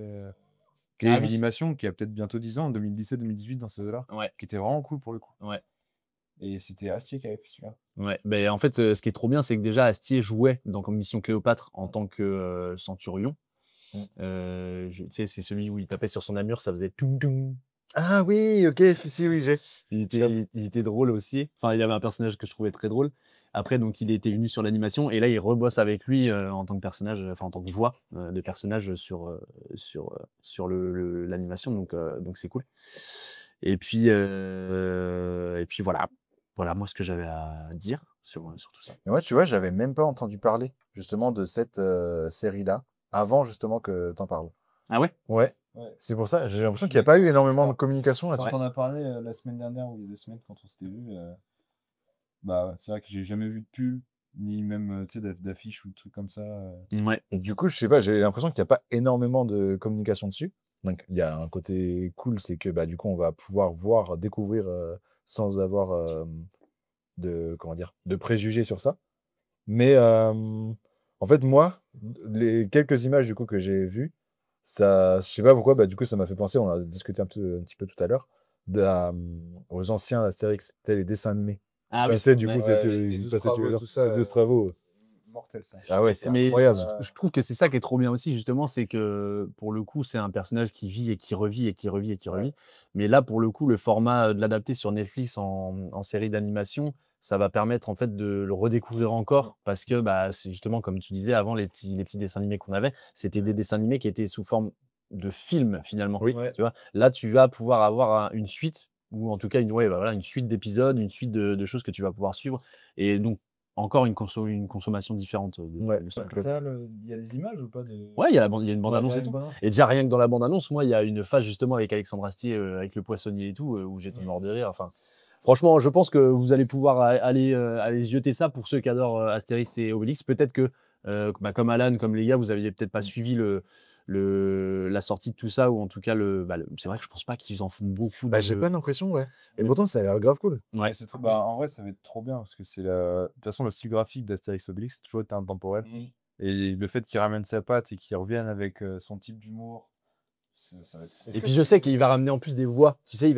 Qui est Ah une oui. animation qui a peut-être bientôt 10 ans, 2017-2018, dans ce là Ouais. qui était vraiment cool pour le coup. Ouais. Et c'était Astier qui avait fait celui-là. Ouais, ben en fait, ce qui est trop bien, c'est que déjà Astier jouait dans Mission Cléopâtre en tant que centurion. Tu sais, c'est celui où il tapait sur son armure, ça faisait toum toum. Ah oui, ok, si, oui, j'ai. Il était drôle aussi. Enfin, il avait un personnage que je trouvais très drôle. Après, donc, il était venu sur l'animation et là, il rebosse avec lui en tant que personnage, enfin en tant que voix de personnage sur l'animation. Donc c'est cool. Et puis voilà. Voilà, moi, ce que j'avais à dire sur tout ça. Mais moi, tu vois, j'avais même pas entendu parler, justement, de cette série-là, avant, justement, que t'en parles. Ah ouais? Ouais. Ouais. C'est pour ça, j'ai l'impression Je qu'il n'y a suis pas eu d'accord, énormément de d'accord. communication Quand là-dessus. on a parlé la semaine dernière ou il y a 2 semaines, quand on s'était vu, bah, c'est vrai que j'ai jamais vu de pull, ni même d'affiches ou de trucs comme ça. Ouais. Et du coup, je sais pas, j'ai l'impression qu'il n'y a pas énormément de communication dessus. Donc, il y a un côté cool, c'est que, bah, du coup, on va pouvoir voir, découvrir sans avoir comment dire, de préjugés sur ça. Mais en fait, moi, les quelques images du coup que j'ai vues, ça, je sais pas pourquoi, bah, du coup, ça m'a fait penser, on a discuté un petit peu tout à l'heure, aux anciens Astérix, les dessins animés. Ah Passaient, du coup, les deux passaient tous les Stravo, ans, tout ça, les deux Stravo. Mortel ça. Ah ouais, c'est Mais incroyable. je trouve que c'est ça qui est trop bien aussi, justement, c'est que pour le coup, c'est un personnage qui vit et qui revit et qui revit et qui revit. Mais là, pour le coup, le format de l'adapter sur Netflix en série d'animation, ça va permettre en fait de le redécouvrir encore parce que bah, c'est justement comme tu disais avant, les petits dessins animés qu'on avait, c'était des dessins animés qui étaient sous forme de film finalement. Oui. Ouais. Tu vois, là, tu vas pouvoir avoir une suite ou en tout cas une suite d'épisodes, une suite de choses que tu vas pouvoir suivre. Et donc, encore une consommation différente de Ouais. l'histoire. Il y a des images ou pas de... Ouais, il y a une bande-annonce et tout. Et déjà, rien que dans la bande-annonce, moi, il y a une phase justement avec Alexandre Astier, avec le poissonnier et tout, où j'étais mort de rire. Enfin, franchement, je pense que vous allez pouvoir aller jeter ça pour ceux qui adorent Astérix et Obélix. Peut-être que, comme Alan, comme les gars, vous aviez peut-être pas suivi la sortie de tout ça, ou en tout cas, c'est vrai que je pense pas qu'ils en font beaucoup. Bah, j'ai pas l'impression, ouais. Et pourtant, ça a l'air grave cool. Ouais. En vrai, ça va être trop bien parce que c'est de toute façon, le style graphique d'Astérix Obélix, c'est toujours été intemporel. Et le fait qu'il ramène sa patte et qu'il revienne avec son type d'humour, ça va être... Et puis je sais qu'il va ramener en plus des voix. Tu sais,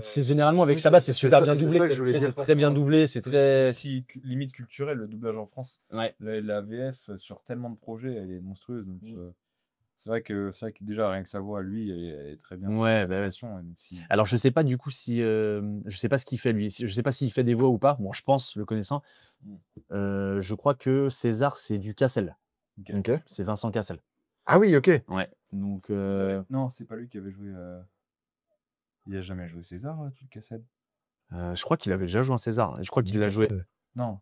c'est généralement avec Chabat, c'est super bien doublé. ça que je voulais dire. C'est très bien doublé, c'est très. aussi limite culturel, le doublage en France. Ouais. La VF sur tellement de projets, elle est monstrueuse. Donc, c'est vrai que déjà, rien que sa voix, lui, elle est très bien. Ouais, bah ouais. Alors, je sais pas du coup si. Je sais pas ce qu'il fait lui. Je sais pas s'il fait des voix ou pas. Bon, je pense, le connaissant. Je crois que César, c'est du Cassel. Ok. C'est Vincent Cassel. Ah oui, ok. Ouais. Donc. Non, c'est pas lui qui avait joué. Il a jamais joué César, tu le Cassel. Je crois qu'il avait déjà joué un César. Je crois qu'il l'a joué. Non.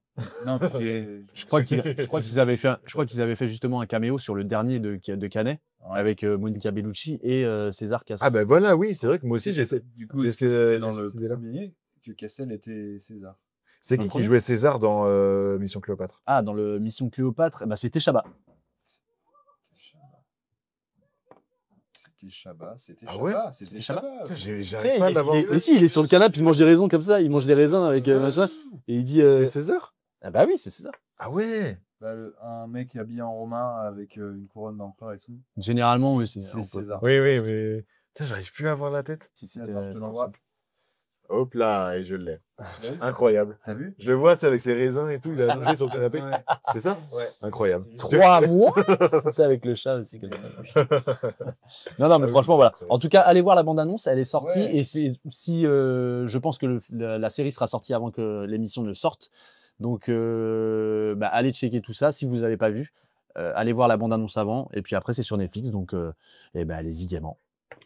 Je crois qu'ils avaient fait justement un caméo sur le dernier de Canet avec Monica Bellucci et César Cassel. Ah ben voilà, oui, c'est vrai que moi aussi j'étais. Du coup, j'ai- c'était dans j'ai le cette idée-là. premier que Cassel était César. C'est Dans le qui premier jouait César dans Mission Cléopâtre? Ah, dans le Mission Cléopâtre, bah, c'était Chabat. C'était Ah ouais? Chabat. C'était Chabat. Putain, Tu j'arrive sais, pas à l'avoir. il est sur le canapé, il mange des raisins comme ça, il mange des raisins avec machin, et il dit. C'est César? Ah bah oui, c'est César. Ah ouais. Bah, un mec habillé en romain avec une couronne d'empereur et tout. Généralement, oui, C'est César. Oui, mais. Putain, j'arrive plus à avoir la tête. Si Attends, je te l'envoie. Hop là, et je l'ai. Tu l'as vu Incroyable. T'as vu? Je le vois, c'est avec ses raisins et tout, il a allongé sur le canapé. Ouais. C'est ça? Ouais. Incroyable. 3 mois. C'est avec le chat aussi comme ça. Non, non, mais Ah oui, franchement, voilà. incroyable. En tout cas, allez voir la bande-annonce, elle est sortie. Ouais. Et si je pense que la série sera sortie avant que l'émission ne sorte. Donc, allez checker tout ça si vous n'avez pas vu. Allez voir la bande-annonce avant. Et puis après, c'est sur Netflix. Donc, allez-y gaiement.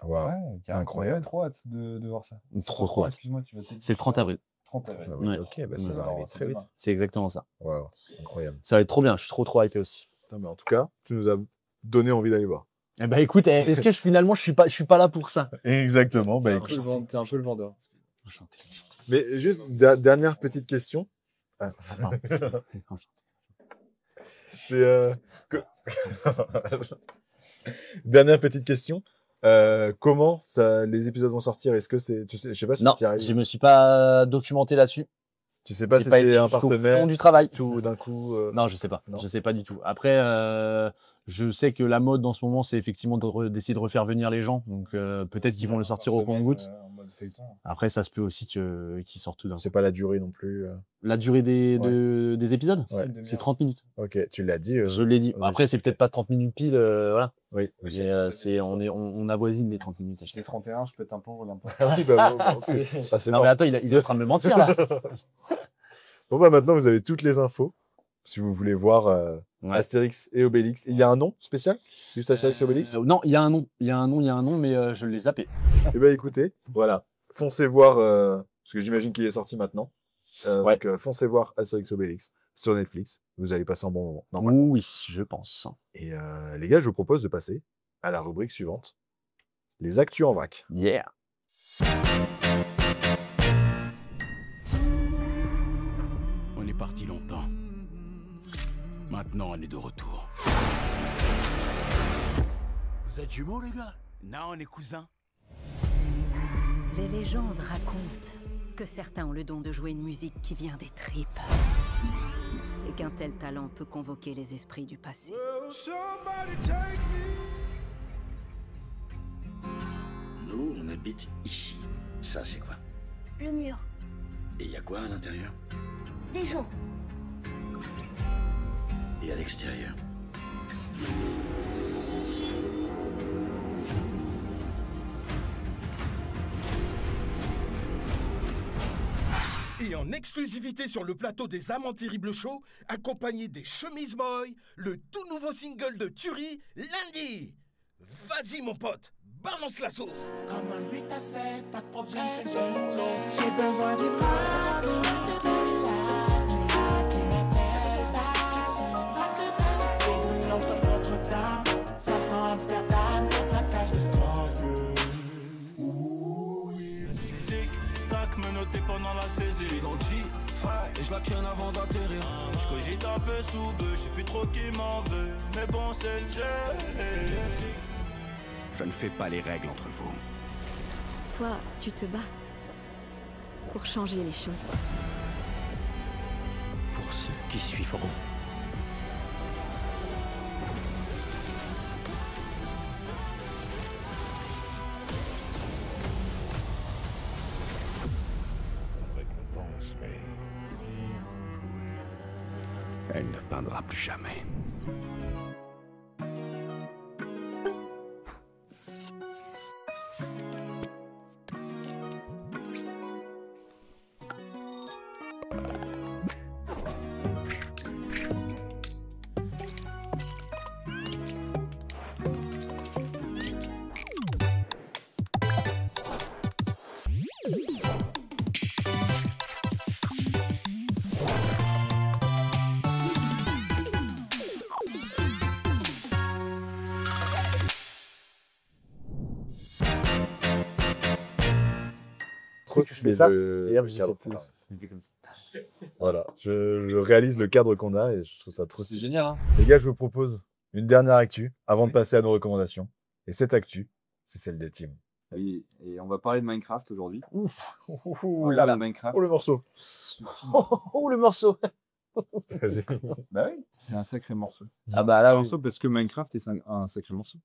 Waouh. Carrément. Incroyable. Ouais, trop hâte de voir ça. Trop hâte. Excuse-moi, tu vas te dire. C'est le 30 avril. 30 avril. Ah oui, Ouais. ok, bah, ça Ouais. va arriver Alors, très c'est vite. demain. C'est exactement ça. Waouh, incroyable. Ça va être trop bien. Je suis trop hypé aussi. Putain, mais en tout cas, tu nous as donné envie d'aller voir. Eh ben, écoute, est-ce que finalement, je suis pas là pour ça? Exactement. Bah, écoute. T'es un peu le vendeur. Enchanté. Mais juste, dernière petite question. Ah. C'est dernière petite question. Comment les épisodes vont sortir? Est-ce que c'est, tu sais, je sais pas si Non, tu y arrives. je me suis pas documenté là-dessus. Tu sais pas J'ai si pas c'est été un jusqu'au partenaire fond du travail. tout d'un coup. Non, je sais pas. Non. Je sais pas du tout. Après, je sais que la mode en ce moment, c'est effectivement d'essayer de refaire venir les gens. Donc peut-être qu'ils vont le sortir au compte-gouttes. En mode feuilleton. Après, ça se peut aussi qu'ils sortent tout d'un coup. C'est pas la durée non plus. La durée des épisodes, Ouais. c'est 30 minutes. Ok, tu l'as dit. Je l'ai dit. ouais. Après, c'est peut-être pas 30 minutes pile, voilà. Oui. Mais on avoisine les 30 minutes. Si c'est 31, je pète un plomb, regarde pas. Ah oui, bah, bon, ok. Ah, c'est Non, mort. mais attends, il est en train de me mentir là. Bon, bah maintenant, vous avez toutes les infos. Si vous voulez voir Ouais. Astérix et Obélix. Il y a un nom spécial? Juste Astérix et Obélix? Non, il y a un nom, mais je l'ai zappé. Eh ben écoutez, voilà. Foncez voir, parce que j'imagine qu'il est sorti maintenant. Ouais. Donc, foncez voir Astérix et Obélix sur Netflix. Vous allez passer un bon moment. Normal. Oui, je pense. Et les gars, je vous propose de passer à la rubrique suivante. Les actus en vrac. Yeah. On est parti longtemps. Maintenant, on est de retour. Vous êtes jumeaux, les gars? Non, on est cousins. Les légendes racontent que certains ont le don de jouer une musique qui vient des tripes. Et qu'un tel talent peut convoquer les esprits du passé. Nous, on habite ici. Ça, c'est quoi? Le mur. Et y a quoi à l'intérieur? Des gens. Et à l'extérieur? Et en exclusivité sur le plateau des Amants Terribles Show, accompagné des Chemises Boy, le tout nouveau single de Turi, lundi. Vas-y mon pote, balance la sauce. Comme un 8 à 7, pas de problème, c'est j'ai besoin d'une Notre-Dame, ça sent Amsterdam, le braquage de Tic-tac, menotté pendant la saisie. J'suis dans le G, et je la ken avant d'atterrir. J'cogite un peu sous bœuf, j'sais plus trop qui m'en veut. Mais bon, c'est le jeu. Je ne fais pas les règles entre vous. Toi, tu te bats pour changer les choses. Pour ceux qui suivront. Elle ne peindra plus jamais. Trop Je fais ça, et hop, le j'ai cadre fait qu'on a. C'est fait comme ça. Voilà, je réalise le cadre qu'on a et je trouve ça trop C'est stylé. génial, hein. Les gars, je vous propose une dernière actu avant de passer à nos recommandations. Et cette actu, c'est celle de Tim. Oui, et on va parler de Minecraft aujourd'hui. Ouf. On va Là, parler là. de Minecraft. Oh, le morceau. Oh, le morceau. Vas-y. Bah oui, c'est un sacré morceau. Ah bah là, Un oui. morceau parce que Minecraft est un sacré morceau.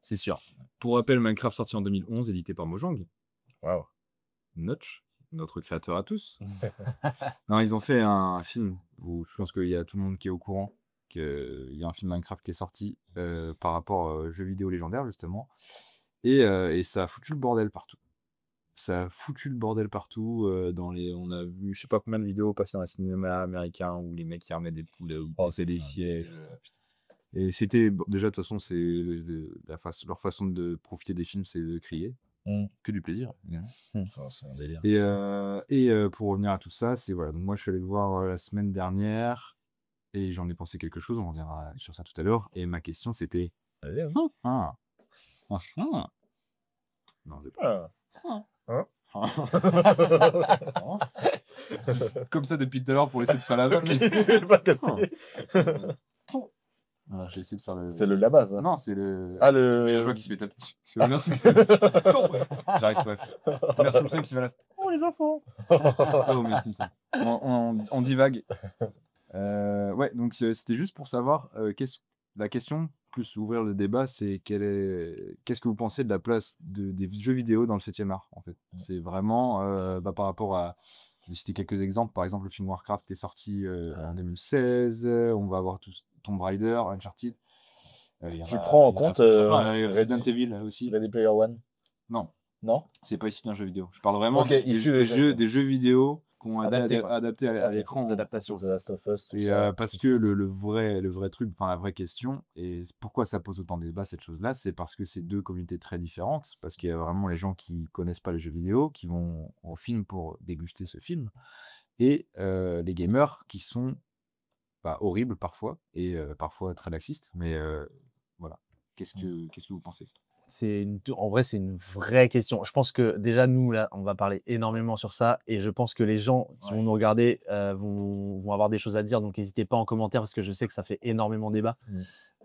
C'est sûr. Pour rappel, Minecraft sorti en 2011, édité par Mojang. Waouh. Notch. notre créateur à tous. Non, ils ont fait un film où je pense qu'il y a tout le monde qui est au courant qu'il y a un film Minecraft qui est sorti par rapport aux jeux vidéo légendaires, justement. Et ça a foutu le bordel partout. Ça a foutu le bordel partout. On a vu, je sais pas combien de vidéos passer dans le cinéma américain où les mecs qui ramenaient des poulets ou passaient des sièges. Et c'était, déjà, de toute façon, c'est leur façon de profiter des films, c'est de crier. Que du plaisir. Oh, c'est un délire. Et pour revenir à tout ça, c'est voilà. Donc moi, je suis allé le voir la semaine dernière et j'en ai pensé quelque chose. On reviendra sur ça tout à l'heure. Et ma question, c'était. Non, c'est pas. Comme ça depuis tout à l'heure pour essayer de faire la vanne. J'ai essayé de faire le. C'est la base. Hein. Non, c'est le. Ah, Je vois qui se met taper dessus. C'est le merci. J'arrive, bref. Merci Simpson qui va là. Oh, les enfants. Oh, merci Simpson. On divague. Ouais, donc c'était juste pour savoir la question, plus ouvrir le débat, c'est qu'est-ce que vous pensez de la place des jeux vidéo dans le 7e art, en fait. C'est vraiment par rapport à. Je vais citer quelques exemples. Par exemple, le film Warcraft est sorti en 2016. On va avoir Tomb Raider, Uncharted. Tu prends en compte Resident Evil aussi. Ready Player One? Non. Non? C'est pas issu d'un jeu vidéo. Je parle vraiment des jeux vidéo qu'on a adaptés à l'écran. Des adaptations. The Last of Us, tout et ça. parce que le vrai truc, enfin la vraie question, et pourquoi ça pose autant de débats cette chose-là, c'est parce que c'est deux communautés très différentes, parce qu'il y a vraiment les gens qui connaissent pas les jeux vidéo, qui vont au film pour déguster ce film, et les gamers qui sont horribles parfois, et parfois très laxistes, mais voilà. Qu'est-ce que vous pensez? En vrai, c'est une vraie question. Je pense que déjà, nous, là, on va parler énormément sur ça. Et je pense que les gens qui vont nous regarder vont avoir des choses à dire. Donc, n'hésitez pas en commentaire parce que je sais que ça fait énormément débat.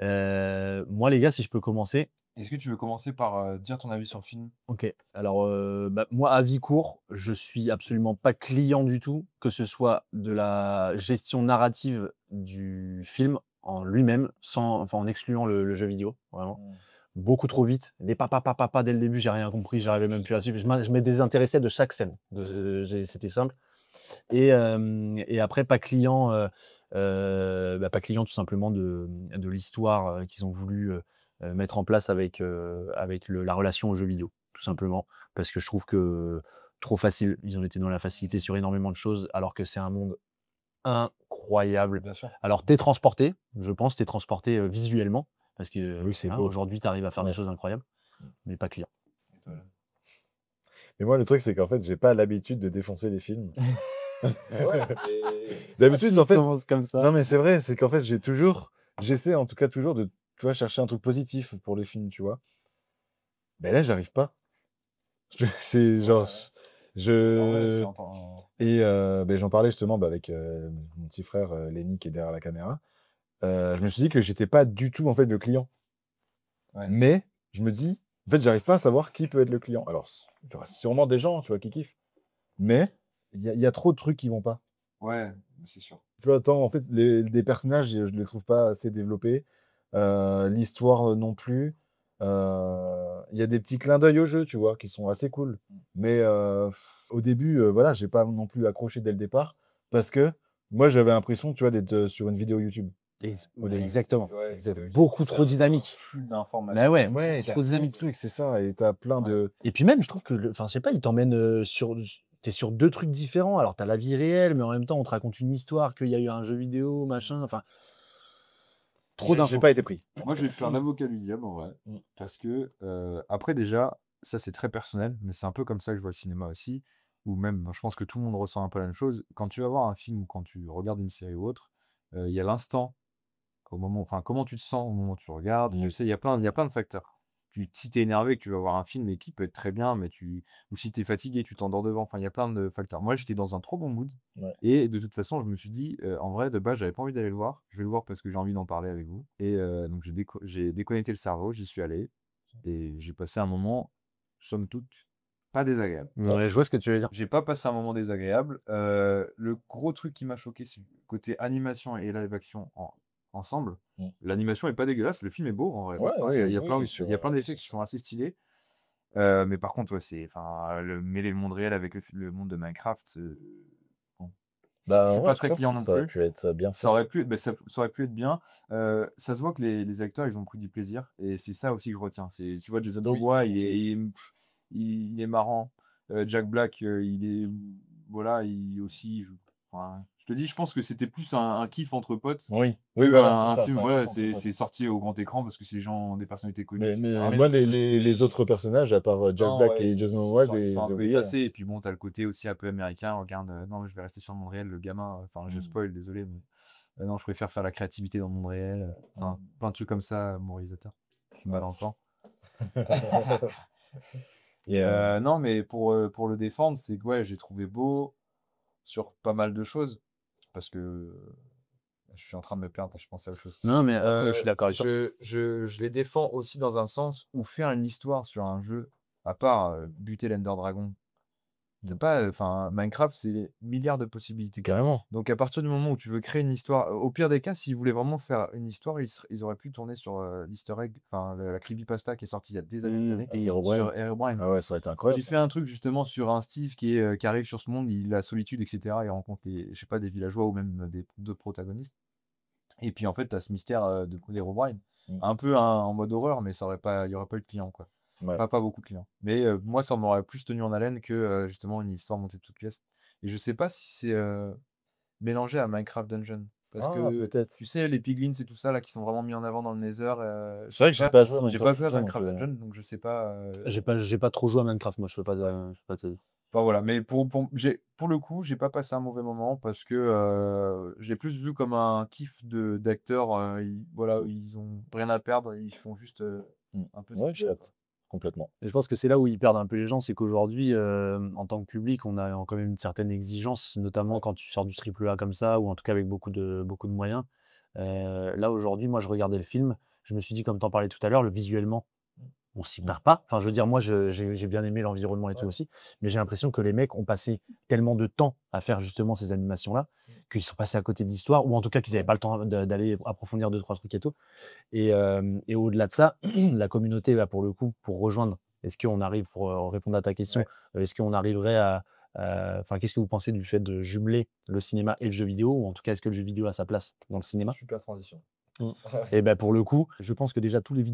Moi, les gars, si je peux commencer. Est-ce que tu veux commencer par dire ton avis sur le film? Ok. Alors, moi, avis court, je suis absolument pas client du tout, que ce soit de la gestion narrative du film en lui-même, en excluant le jeu vidéo, vraiment. Beaucoup trop vite, des papa dès le début, j'ai rien compris, j'arrivais même plus à suivre. Je me désintéressais de chaque scène, c'était simple. Et après, pas client tout simplement de l'histoire qu'ils ont voulu mettre en place avec la relation au jeu vidéo, tout simplement, parce que je trouve que trop facile. Ils ont été dans la facilité sur énormément de choses, alors que c'est un monde incroyable. Bien sûr. Alors, t'es transporté visuellement. Parce que c'est beau. Aujourd'hui, tu arrives à faire des choses incroyables, mais pas client. Mais moi, le truc, c'est qu'en fait, j'ai pas l'habitude de défoncer les films. D'habitude, en fait. Commence comme ça. Non, mais c'est vrai, c'est qu'en fait, j'essaie en tout cas toujours de, tu vois, chercher un truc positif pour les films, tu vois. Mais là, j'arrive pas. C'est genre. Et j'en parlais justement avec mon petit frère Lenny qui est derrière la caméra. Je me suis dit que j'étais pas du tout en fait le client. Mais je me dis, en fait, j'arrive pas à savoir qui peut être le client. Alors, il y aura sûrement des gens, tu vois, qui kiffent. Mais il y a trop de trucs qui vont pas. Ouais, c'est sûr. Tu vois, attends, en fait, des personnages, je les trouve pas assez développés. L'histoire non plus. Il y a des petits clins d'œil au jeu, tu vois, qui sont assez cool. Mais au début, voilà, j'ai pas non plus accroché dès le départ parce que moi, j'avais l'impression, tu vois, d'être sur une vidéo YouTube. Exactement. Beaucoup trop dynamique. Flux d'informations. Bah Ouais, trop dynamique truc, c'est ça. Et t'as plein de. Et puis même, je trouve que, je sais pas, il t'emmène t'es sur deux trucs différents. Alors, t'as la vie réelle, mais en même temps, on te raconte une histoire, qu'il y a eu un jeu vidéo, machin. Enfin, trop d'infos. J'ai pas été pris. Moi, je vais faire l'avocat du diable en vrai. Parce que, après, déjà, ça c'est très personnel, mais c'est un peu comme ça que je vois le cinéma aussi. Ou même, je pense que tout le monde ressent un peu la même chose. Quand tu vas voir un film ou quand tu regardes une série ou autre, il y a l'instant. Comment tu te sens au moment où tu regardes, tu sais, il y a plein de facteurs. Si t'es énervé que tu vas voir un film et qui peut être très bien, ou si t'es fatigué, tu t'endors devant, enfin il y a plein de facteurs. Moi j'étais dans un trop bon mood, et de toute façon je me suis dit, en vrai de base j'avais pas envie d'aller le voir, je vais le voir parce que j'ai envie d'en parler avec vous, et donc j'ai déconnecté le cerveau, j'y suis allé, et j'ai passé un moment, somme toute, pas désagréable. Ouais, je vois ce que tu veux dire. J'ai pas passé un moment désagréable. Le gros truc qui m'a choqué, c'est le côté animation et live action ensemble. L'animation est pas dégueulasse, le film est beau en vrai. Il y a plein d'effets qui sont assez stylés. Mais par contre, ouais, mêler le monde réel avec le monde de Minecraft, bon, je suis pas très client non Ça aurait plus. pu être bien fait. Ça aurait pu être bien. Ça se voit que les acteurs, ils ont pris du plaisir. Et c'est ça aussi que je retiens. Tu vois, Jason Momoa, il est marrant. Jack Black, voilà, il aussi. Je te dis, je pense que c'était plus un kiff entre potes. Oui, que voilà, un c'est ça, film. c'est un Ouais, kiff entre potes. c'est sorti au grand écran parce que c'est des personnalités connues, Mais etc. moi, les autres personnages, à part Jack Non, Black ouais, et Jason Momoa, je ils les sont un ai peu oubliés. effacés. Et puis bon, t'as le côté aussi un peu américain. Regarde, non, je vais rester sur le monde réel, le gamin. Enfin, je spoil, désolé, mais non, je préfère faire la créativité dans le monde réel. Enfin, plein de trucs comme ça, mon réalisateur. Mal encore. Non, mais pour le défendre, c'est que ouais, j'ai trouvé beau sur pas mal de choses. Parce que je suis en train de me perdre, je pensais à autre chose. Non, mais après, je suis d'accord avec toi. Je les défends aussi dans un sens où faire une histoire sur un jeu, à part buter l'Ender Dragon, Minecraft, c'est des milliards de possibilités. Carrément. Donc à partir du moment où tu veux créer une histoire, au pire des cas, s'ils voulaient vraiment faire une histoire, ils auraient pu tourner sur l'Easter egg, la creepypasta qui est sortie il y a des années, Et Herobrine. sur Herobrine. Ah ouais, ça aurait été incroyable. Tu fais un truc justement sur un Steve qui arrive sur ce monde, la solitude, etc. Il rencontre je sais pas, des villageois ou même d'autres protagonistes. Et puis en fait, tu as ce mystère d'Herobrine. Un peu en mode horreur, mais il n'y aurait pas eu de clients, quoi. Ouais. Pas beaucoup de clients. Mais moi, ça m'aurait plus tenu en haleine que justement une histoire montée de toutes pièces. Et je sais pas si c'est mélangé à Minecraft Dungeon. Parce que peut-être. tu sais, les piglins et tout ça là qui sont vraiment mis en avant dans le Nether. C'est vrai que j'ai pas joué à J'ai pas joué à Minecraft Minecraft Dungeon, donc je sais pas. J'ai pas trop joué à Minecraft, moi, je peux pas te... Enfin, voilà, mais pour le coup, j'ai pas passé un mauvais moment parce que j'ai plus vu comme un kiff d'acteurs. Voilà, ils ont rien à perdre, ils font juste un peu. Ouais, chouette. Complètement. Et je pense que c'est là où ils perdent un peu les gens, c'est qu'aujourd'hui, en tant que public, on a quand même une certaine exigence, notamment quand tu sors du AAA comme ça, ou en tout cas avec beaucoup de moyens. Là, aujourd'hui, moi, je regardais le film, je me suis dit, comme tu en parlais tout à l'heure, visuellement, on s'y perd pas. Enfin, je veux dire, moi, j'ai bien aimé l'environnement et tout aussi, mais j'ai l'impression que les mecs ont passé tellement de temps à faire justement ces animations-là, qu'ils sont passés à côté de l'histoire, ou en tout cas qu'ils n'avaient pas le temps d'aller approfondir 2-3 trucs et tout. Et au-delà de ça, la communauté, là, pour le coup, pour rejoindre, est-ce qu'on arrive, pour répondre à ta question, est-ce qu'on arriverait à... Enfin, qu'est-ce que vous pensez du fait de jumeler le cinéma et le jeu vidéo, ou en tout cas, est-ce que le jeu vidéo a sa place dans le cinéma? Super transition. Et ben pour le coup, je pense que déjà tous les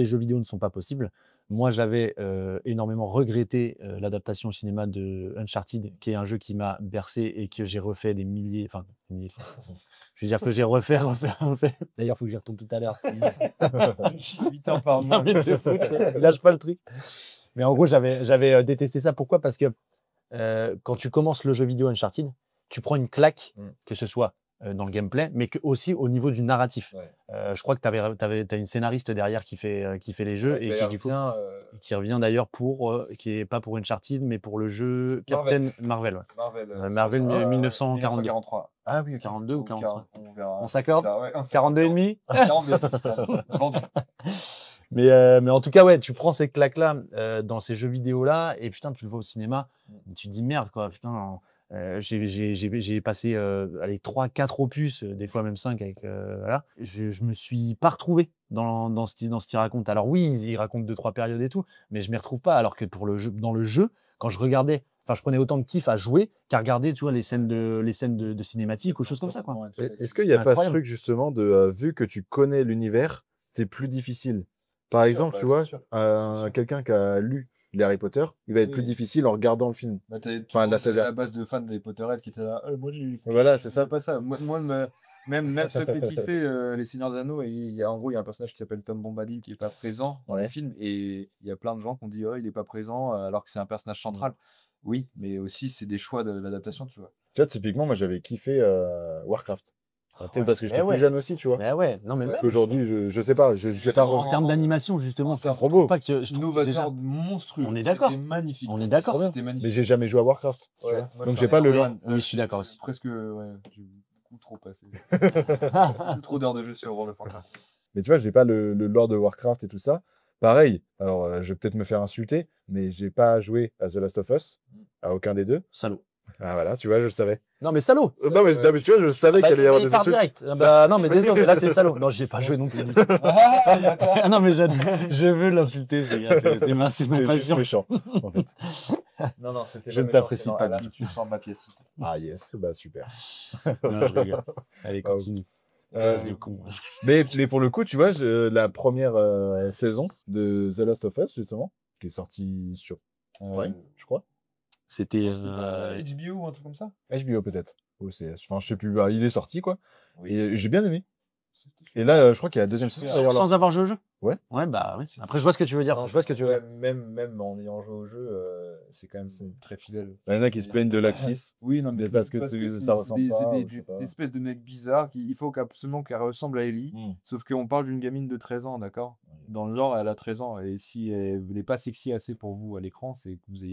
jeux vidéo ne sont pas possibles. Moi, j'avais énormément regretté l'adaptation au cinéma de Uncharted, qui est un jeu qui m'a bercé et que j'ai refait des milliers, enfin, je veux dire que j'ai refait. D'ailleurs, il faut que j'y retourne tout à l'heure. 8 ans par mois. Lâche pas le truc. Mais en gros, j'avais détesté ça. Pourquoi? Parce que quand tu commences le jeu vidéo Uncharted, tu prends une claque, que ce soit dans le gameplay, mais aussi au niveau du narratif. Je crois que tu as une scénariste derrière qui fait les jeux et qui revient d'ailleurs qui est pas pour Uncharted, mais pour le jeu Captain Marvel. Marvel 1943. Ah oui, 42 ou 43. On s'accorde 42 et demi. Mais en tout cas, ouais, tu prends ces claques-là dans ces jeux vidéo-là et putain, tu le vois au cinéma, tu te dis merde, quoi, putain. J'ai passé 3-4 opus, des fois même 5 avec voilà. Je me suis pas retrouvé dans ce qu'il raconte. Alors oui, il raconte 2-3 périodes et tout, mais je m'y retrouve pas. Alors que dans le jeu, quand je regardais, enfin je prenais autant de kiff à jouer qu'à regarder, tu vois, les scènes de cinématiques ou choses comme ça, quoi. Est-ce qu'il n'y a pas ce truc justement de vu que tu connais l'univers, c'est plus difficile? Par exemple, tu vois, quelqu'un qui a lu les Harry Potter, il va être plus difficile en regardant le film. T'as la base de fans des Potterheads qui étaient là. Moi, j'ai voilà, c'est ça. Pas ça. Moi même ceux qui kiffaient les Seigneurs des Anneaux, en gros, il y a un personnage qui s'appelle Tom Bombadil qui est pas présent dans les films, et il y a plein de gens qui ont dit il est pas présent alors que c'est un personnage central. Oui, mais aussi c'est des choix de l'adaptation, tu vois. Tu vois, typiquement, moi j'avais kiffé Warcraft. Parce que j'étais plus jeune aussi, tu vois. Mais ouais, non mais aujourd'hui, je sais pas, en termes d'animation justement, c'est trop beau. Pas que je trouve novateur monstrueux. On est d'accord. C'était magnifique. On est d'accord. C'était magnifique. Mais j'ai jamais joué à Warcraft. Donc j'ai pas le lore. Oui, je suis d'accord aussi. Presque j'ai beaucoup trop passé. Trop d'heures de jeu sur World of Warcraft. Mais tu vois, j'ai pas le lore de Warcraft et tout ça. Pareil, alors je vais peut-être me faire insulter, mais j'ai pas joué à The Last of Us, à aucun des deux. Salaud. Ah voilà, tu vois, je le savais. Non, mais salaud. Non, mais tu vois, je savais qu'il allait y avoir des part insultes. direct. Bah, non, mais désolé, là, c'est salaud. Non, j'ai pas joué non plus du tout. Ah, non, mais je veux l'insulter, c'est ma C'est juste passion. méchant, en fait. Non, c'était Je ne t'apprécie pas du tout. Tu sens ma pièce. Ah yes, bah super. Non, je rigole. Allez, continue. Euh, C'est con. mais pour le coup, tu vois, la première saison de The Last of Us, justement, qui est sortie sur Prime, je crois. C'était. HBO ou un truc comme ça? HBO peut-être. Ou enfin, je sais plus. Bah, il est sorti, quoi. Oui. Et j'ai bien aimé. Et là, je crois qu'il y a la deuxième saison. d'ailleurs, là. Sans avoir joué au jeu? Ouais. Ouais, bah oui. Après, je vois ce que tu veux dire. Je vois ce que tu veux dire. Même en ayant joué au jeu, c'est quand même très fidèle. Il y en a qui se plaignent de l'actrice. Oui, non, mais Mais parce que ça ressemble pas, ou je sais pas. des espèces de mecs bizarres il faut absolument qu'elle ressemble à Ellie. Mm. Sauf qu'on parle d'une gamine de 13 ans, d'accord? Dans le genre, elle a 13 ans. Et si elle n'est pas sexy assez pour vous à l'écran, c'est que vous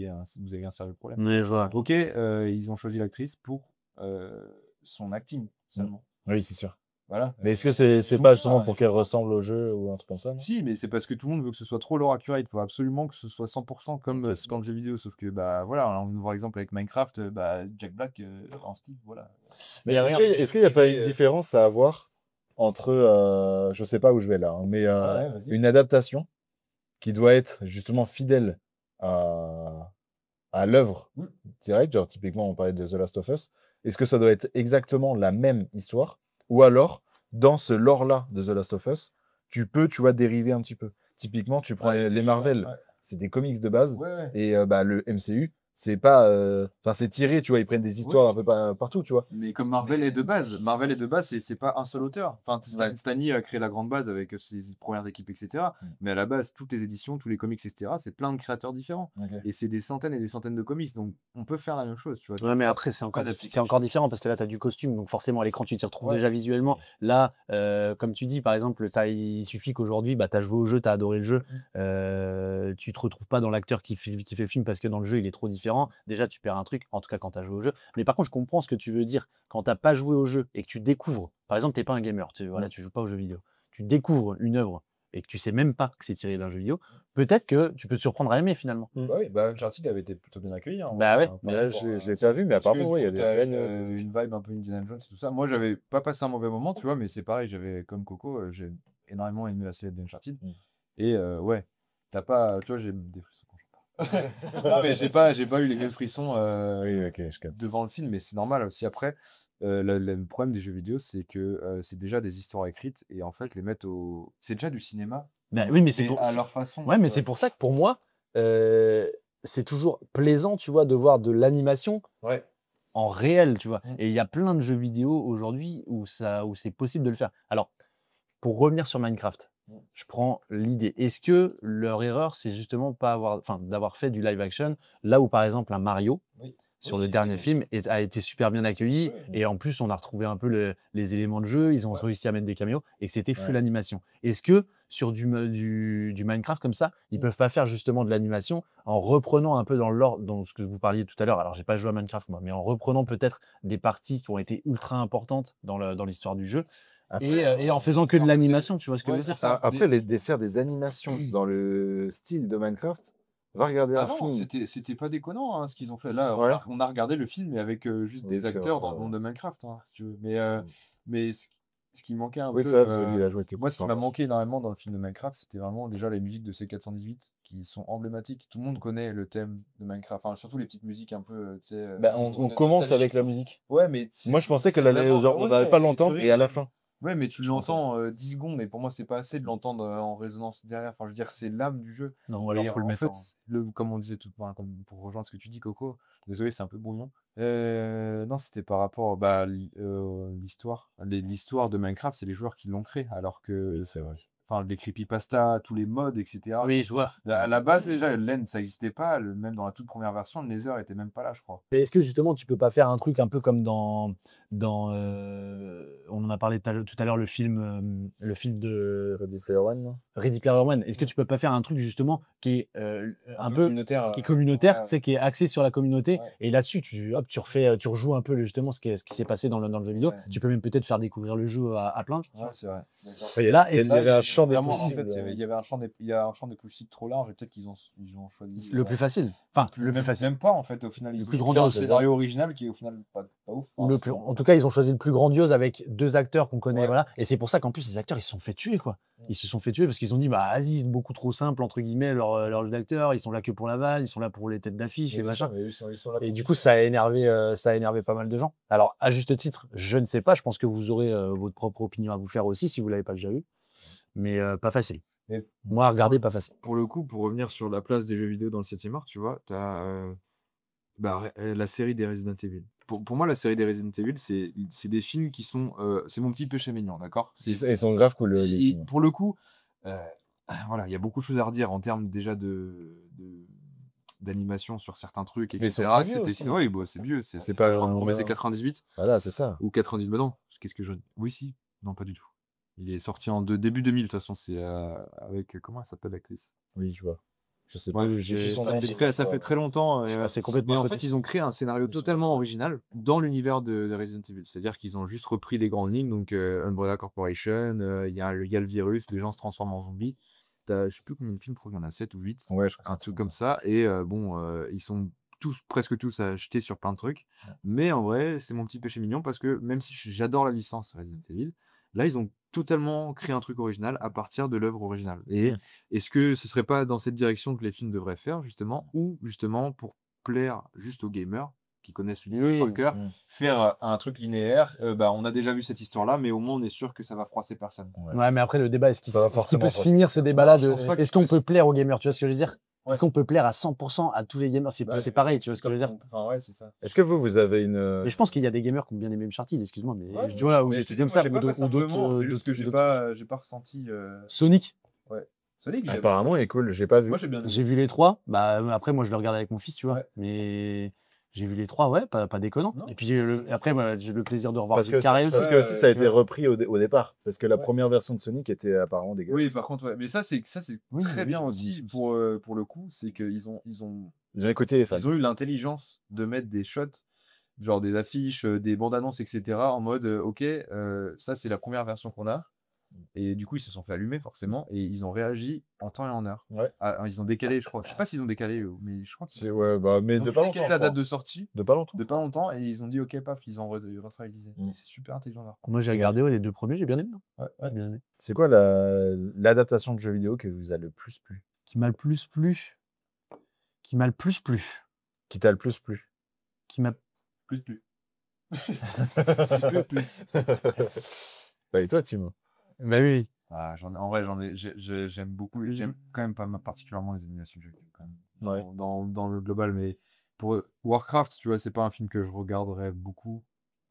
avez un sérieux problème. Oui, je vois. Ok, ils ont choisi l'actrice pour son acting seulement. Oui, c'est sûr. Voilà. Mais est-ce que c'est pas justement pour qu'elle ressemble au jeu ou un truc comme ça, non? Si, mais c'est parce que tout le monde veut que ce soit trop leur accurate. Il faut absolument que ce soit 100% comme quand le jeu vidéo. Sauf que, bah voilà, on va voir exemple avec Minecraft, bah, Jack Black en Steve, voilà. Mais est-ce qu'il n'y a pas une différence à avoir entre, je sais pas où je vais là, hein, mais Ouais, vas-y. une adaptation qui doit être justement fidèle à l'œuvre directe, genre typiquement on parlait de The Last of Us, est-ce que ça doit être exactement la même histoire? Ou alors, dans ce lore-là de The Last of Us, tu vois, dériver un petit peu. Typiquement, tu prends les Marvel, c'est des comics de base, et bah, le MCU, c'est pas... Enfin, c'est tiré, tu vois, ils prennent des histoires un peu partout, tu vois. Mais comme Marvel est de base, c'est pas un seul auteur. Enfin, Stanley a créé la grande base avec ses premières équipes, etc. Mais à la base, toutes les éditions, tous les comics, etc., c'est plein de créateurs différents. Et c'est des centaines et des centaines de comics. Donc, on peut faire la même chose, tu vois. Ouais, mais après, c'est encore différent parce que là, tu as du costume. Donc, forcément, à l'écran, tu t'y retrouves déjà visuellement. Là, comme tu dis, par exemple, il suffit qu'aujourd'hui, bah, tu as joué au jeu, tu as adoré le jeu. Tu te retrouves pas dans l'acteur qui fait le film parce que dans le jeu, il est trop différent. Déjà, tu perds un truc, en tout cas quand tu as joué au jeu. Mais par contre, je comprends ce que tu veux dire. Quand tu n'as pas joué au jeu et que tu découvres, par exemple, tu n'es pas un gamer, tu joues pas aux jeux vidéo, tu découvres une œuvre et que tu sais même pas que c'est tiré d'un jeu vidéo, peut-être que tu peux te surprendre à aimer finalement. Bah oui, bah Uncharted avait été plutôt bien accueilli. Hein, bah ouais. Mais là, je l'ai pas vu, mais apparemment, oui, il y a des une vibe un peu Indiana Jones et tout ça. Moi, j'avais pas passé un mauvais moment, tu vois, mais c'est pareil, j'avais comme Coco, j'ai énormément aimé la série d'Uncharted. Et ouais, t'as pas, tu vois, j'ai des frissons quand j'en parle. Non, mais j'ai pas eu les mêmes frissons devant le film, mais c'est normal aussi. Après, le problème des jeux vidéo, c'est que c'est déjà des histoires écrites et en fait, les mettre au. C'est déjà du cinéma. Bah, oui, mais c'est à leur façon. Ouais, mais c'est pour ça que pour moi, c'est toujours plaisant, tu vois, de voir de l'animation en réel, tu vois. Et il y a plein de jeux vidéo aujourd'hui où c'est possible de le faire. Alors, pour revenir sur Minecraft, je prends l'idée. Est-ce que leur erreur, c'est justement d'avoir fait du live action là où, par exemple, un Mario, sur le dernier film, a été super bien accueilli. Et en plus, on a retrouvé un peu les éléments de jeu. Ils ont réussi à mettre des caméos et que c'était full animation. Est-ce que sur du Minecraft comme ça, ils peuvent pas faire justement de l'animation en reprenant un peu dans l'ordre, dans ce que vous parliez tout à l'heure. Alors, j'ai pas joué à Minecraft, moi, mais en reprenant peut-être des parties qui ont été ultra importantes dans l'histoire du jeu. Après, et en faisant que de l'animation, tu vois ce que je veux dire. Après, faire des animations dans le style de Minecraft, va regarder un film. C'était pas déconnant ce qu'ils ont fait. Là, on a regardé le film mais avec juste des acteurs dans le monde de Minecraft, si tu veux. Mais ce qui manquait un peu. Moi, ce qui m'a manqué énormément dans le film de Minecraft, c'était vraiment déjà les musiques de C418 qui sont emblématiques. Tout le monde connaît le thème de Minecraft, enfin, surtout les petites musiques un peu. On commence avec la musique. Ouais, mais moi, je pensais on n'allait pas l'entendre et à la fin. Ouais, mais tu l'entends 10 secondes, et pour moi, c'est pas assez de l'entendre en résonance derrière. Enfin, je veux dire, c'est l'âme du jeu. Non, alors, faut le mettre. En fait, comme on disait tout pour rejoindre ce que tu dis, Coco, désolé, c'est un peu brouillon. Non, c'était par rapport à l'histoire. L'histoire de Minecraft, c'est les joueurs qui l'ont créé, alors que c'est vrai. Enfin, les creepypasta, tous les mods, etc. Oui, je vois. À la base, déjà, le LAN, ça n'existait pas. Même dans la toute première version, le Nether était même pas là, je crois. Mais est-ce que justement, tu peux pas faire un truc un peu comme dans on en a parlé tout à l'heure, le film de Ready Player One, non Ready Player One. Est-ce que tu peux pas faire un truc justement qui est un peu communautaire, tu sais, qui est axé sur la communauté, et là-dessus, tu rejoues un peu justement ce qui s'est passé dans le jeu vidéo. Tu peux même peut-être faire découvrir le jeu à plein. Ouais, c'est vrai. C'est une champ des Vraiment, en possibles. fait, il y avait un champ des possibles trop large et peut-être qu'ils ont choisi Le plus facile. Enfin, le plus même, facile. même pas en fait au final. Le Ils plus ont pris un grandiose. scénario original qui est au final pas ouf. Ou Enfin, le plus... En tout cas, ils ont choisi le plus grandiose avec 2 acteurs qu'on connaît. Ouais. Voilà. Et c'est pour ça qu'en plus, les acteurs, ils se sont fait tuer. Quoi. Ils se sont fait tuer parce qu'ils ont dit, bah, vas-y, beaucoup trop simple, entre guillemets, leur jeu d'acteur. Ils sont là que pour la vanne, ils sont là pour les têtes d'affiche, les machins. Ils sont là Et pour du tout. coup, ça a énervé pas mal de gens. Alors, à juste titre, je ne sais pas. Je pense que vous aurez votre propre opinion à vous faire aussi si vous ne l'avez pas déjà vu. Mais pas facile. Mais- Moi, regardez, pas facile. Pour le coup, pour revenir sur la place des jeux vidéo dans le 7e art, tu vois, t'as la série des Resident Evil. Pour moi, la série des Resident Evil, c'est des films qui sont. C'est mon petit péché mignon, d'accord? Ils sont grave cool, les Et films. pour le coup, voilà, il y a beaucoup de choses à redire en termes déjà d'animation sur certains trucs, Mais ils sont etc. très vieux aussi. Oui, bah, c'est vieux. C'est pas je crois un- que c'est 98 Voilà, c'est ça. ou 98. Bah non, qu'est-ce que je. Oui, si. Non, pas du tout. Il est sorti en début 2000, de toute façon. C'est avec. Comment elle s'appelle l'actrice? Oui, je vois. Je sais Bref, pas. J'ai plus son nom. ça fait très longtemps. Je suis passé Mais complètement en à fait, côté. ils ont créé un scénario totalement original dans l'univers de Resident Evil. C'est-à-dire qu'ils ont juste repris les grandes lignes. Donc, Umbrella Corporation, il y a le virus, les gens se transforment en zombies. Je sais plus combien de films, je crois qu'il y en a 7 ou 8. Ouais, je crois que Un c'est truc comme ça. Et ils sont presque tous achetés sur plein de trucs. Ouais. Mais en vrai, c'est mon petit péché mignon parce que même si j'adore la licence Resident Evil, là, ils ont totalement créé un truc original à partir de l'œuvre originale. Et est-ce que ce serait pas dans cette direction que les films devraient faire, justement, ou justement pour plaire juste aux gamers qui connaissent l'univers par cœur, faire un truc linéaire, on a déjà vu cette histoire-là, mais au moins on est sûr que ça va froisser personne. Ouais, mais après, le débat, est-ce qu'il Ça va est-ce qu'il forcément peut se passer. finir ce débat-là je pense pas est-ce qu'il qu'on peut peut plaire aux gamers? Tu vois ce que je veux dire? Ouais. Est-ce qu'on peut plaire à 100% à tous les gamers? C'est pareil, tu vois ce que je veux dire? Enfin, ouais, c'est ça. Est-ce que vous avez une. Mais je pense qu'il y a des gamers qui ont bien aimé Uncharted, excuse-moi, mais Ouais, tu vois, ou mais des je te trucs dis, comme moi, ça, j'ai ou pas d'autres. passé un mauvais moment, c'est juste que j'ai d'autres- pas ressenti. Sonic, Sonic, j'ai Apparemment, il est cool. J'ai pas vu. moi j'ai bien aimé. j'ai vu les 3. Bah, après, moi, je le regarde avec mon fils, tu vois. Ouais. Mais j'ai vu les 3, ouais, pas déconnant. Non, Et puis après, moi, j'ai le plaisir de revoir Parce que, Carré aussi. parce que aussi, ça a été tu vois. repris au départ. Parce que la Ouais. première version de Sonic était apparemment Oui, dégueulasse. par contre, ouais. Mais ça, c'est Oui, très oui, bien oui, aussi oui. pour le coup, c'est qu'ils ont Ils ont écouté les fans. eu l'intelligence de mettre des shots, genre des affiches, des bandes annonces, etc. en mode, ok, ça c'est la première version qu'on a. Et du coup, ils se sont fait allumer forcément et ils ont réagi en temps et en heure. Ouais. Ils ont décalé, je crois. Je sais pas s'ils ont décalé, mais je crois qu'ils Ouais, bah, mais ils ont de juste pas longtemps. décalé je la date crois. de sortie De pas longtemps. de pas longtemps et ils ont dit ok, paf, ils ont retravaillé. Mm. Et c'est super intelligent. Là. Moi, j'ai regardé les 2 premiers, j'ai bien aimé. Ouais. J'ai bien aimé. C'est quoi l'adaptation de jeu vidéo que vous a le plus plu? Qui m'a le plus plu. Qui m'a le plus plu. Qui t'a le plus plu? Qui m'a. Plus. plus. Bah, et toi, Timo? Bah oui. Ah, en vrai, j'aime beaucoup. J'aime quand même pas particulièrement les animations de jeux vidéo, quand même. Ouais. Dans le global, mais pour Warcraft, tu vois, c'est pas un film que je regarderais beaucoup.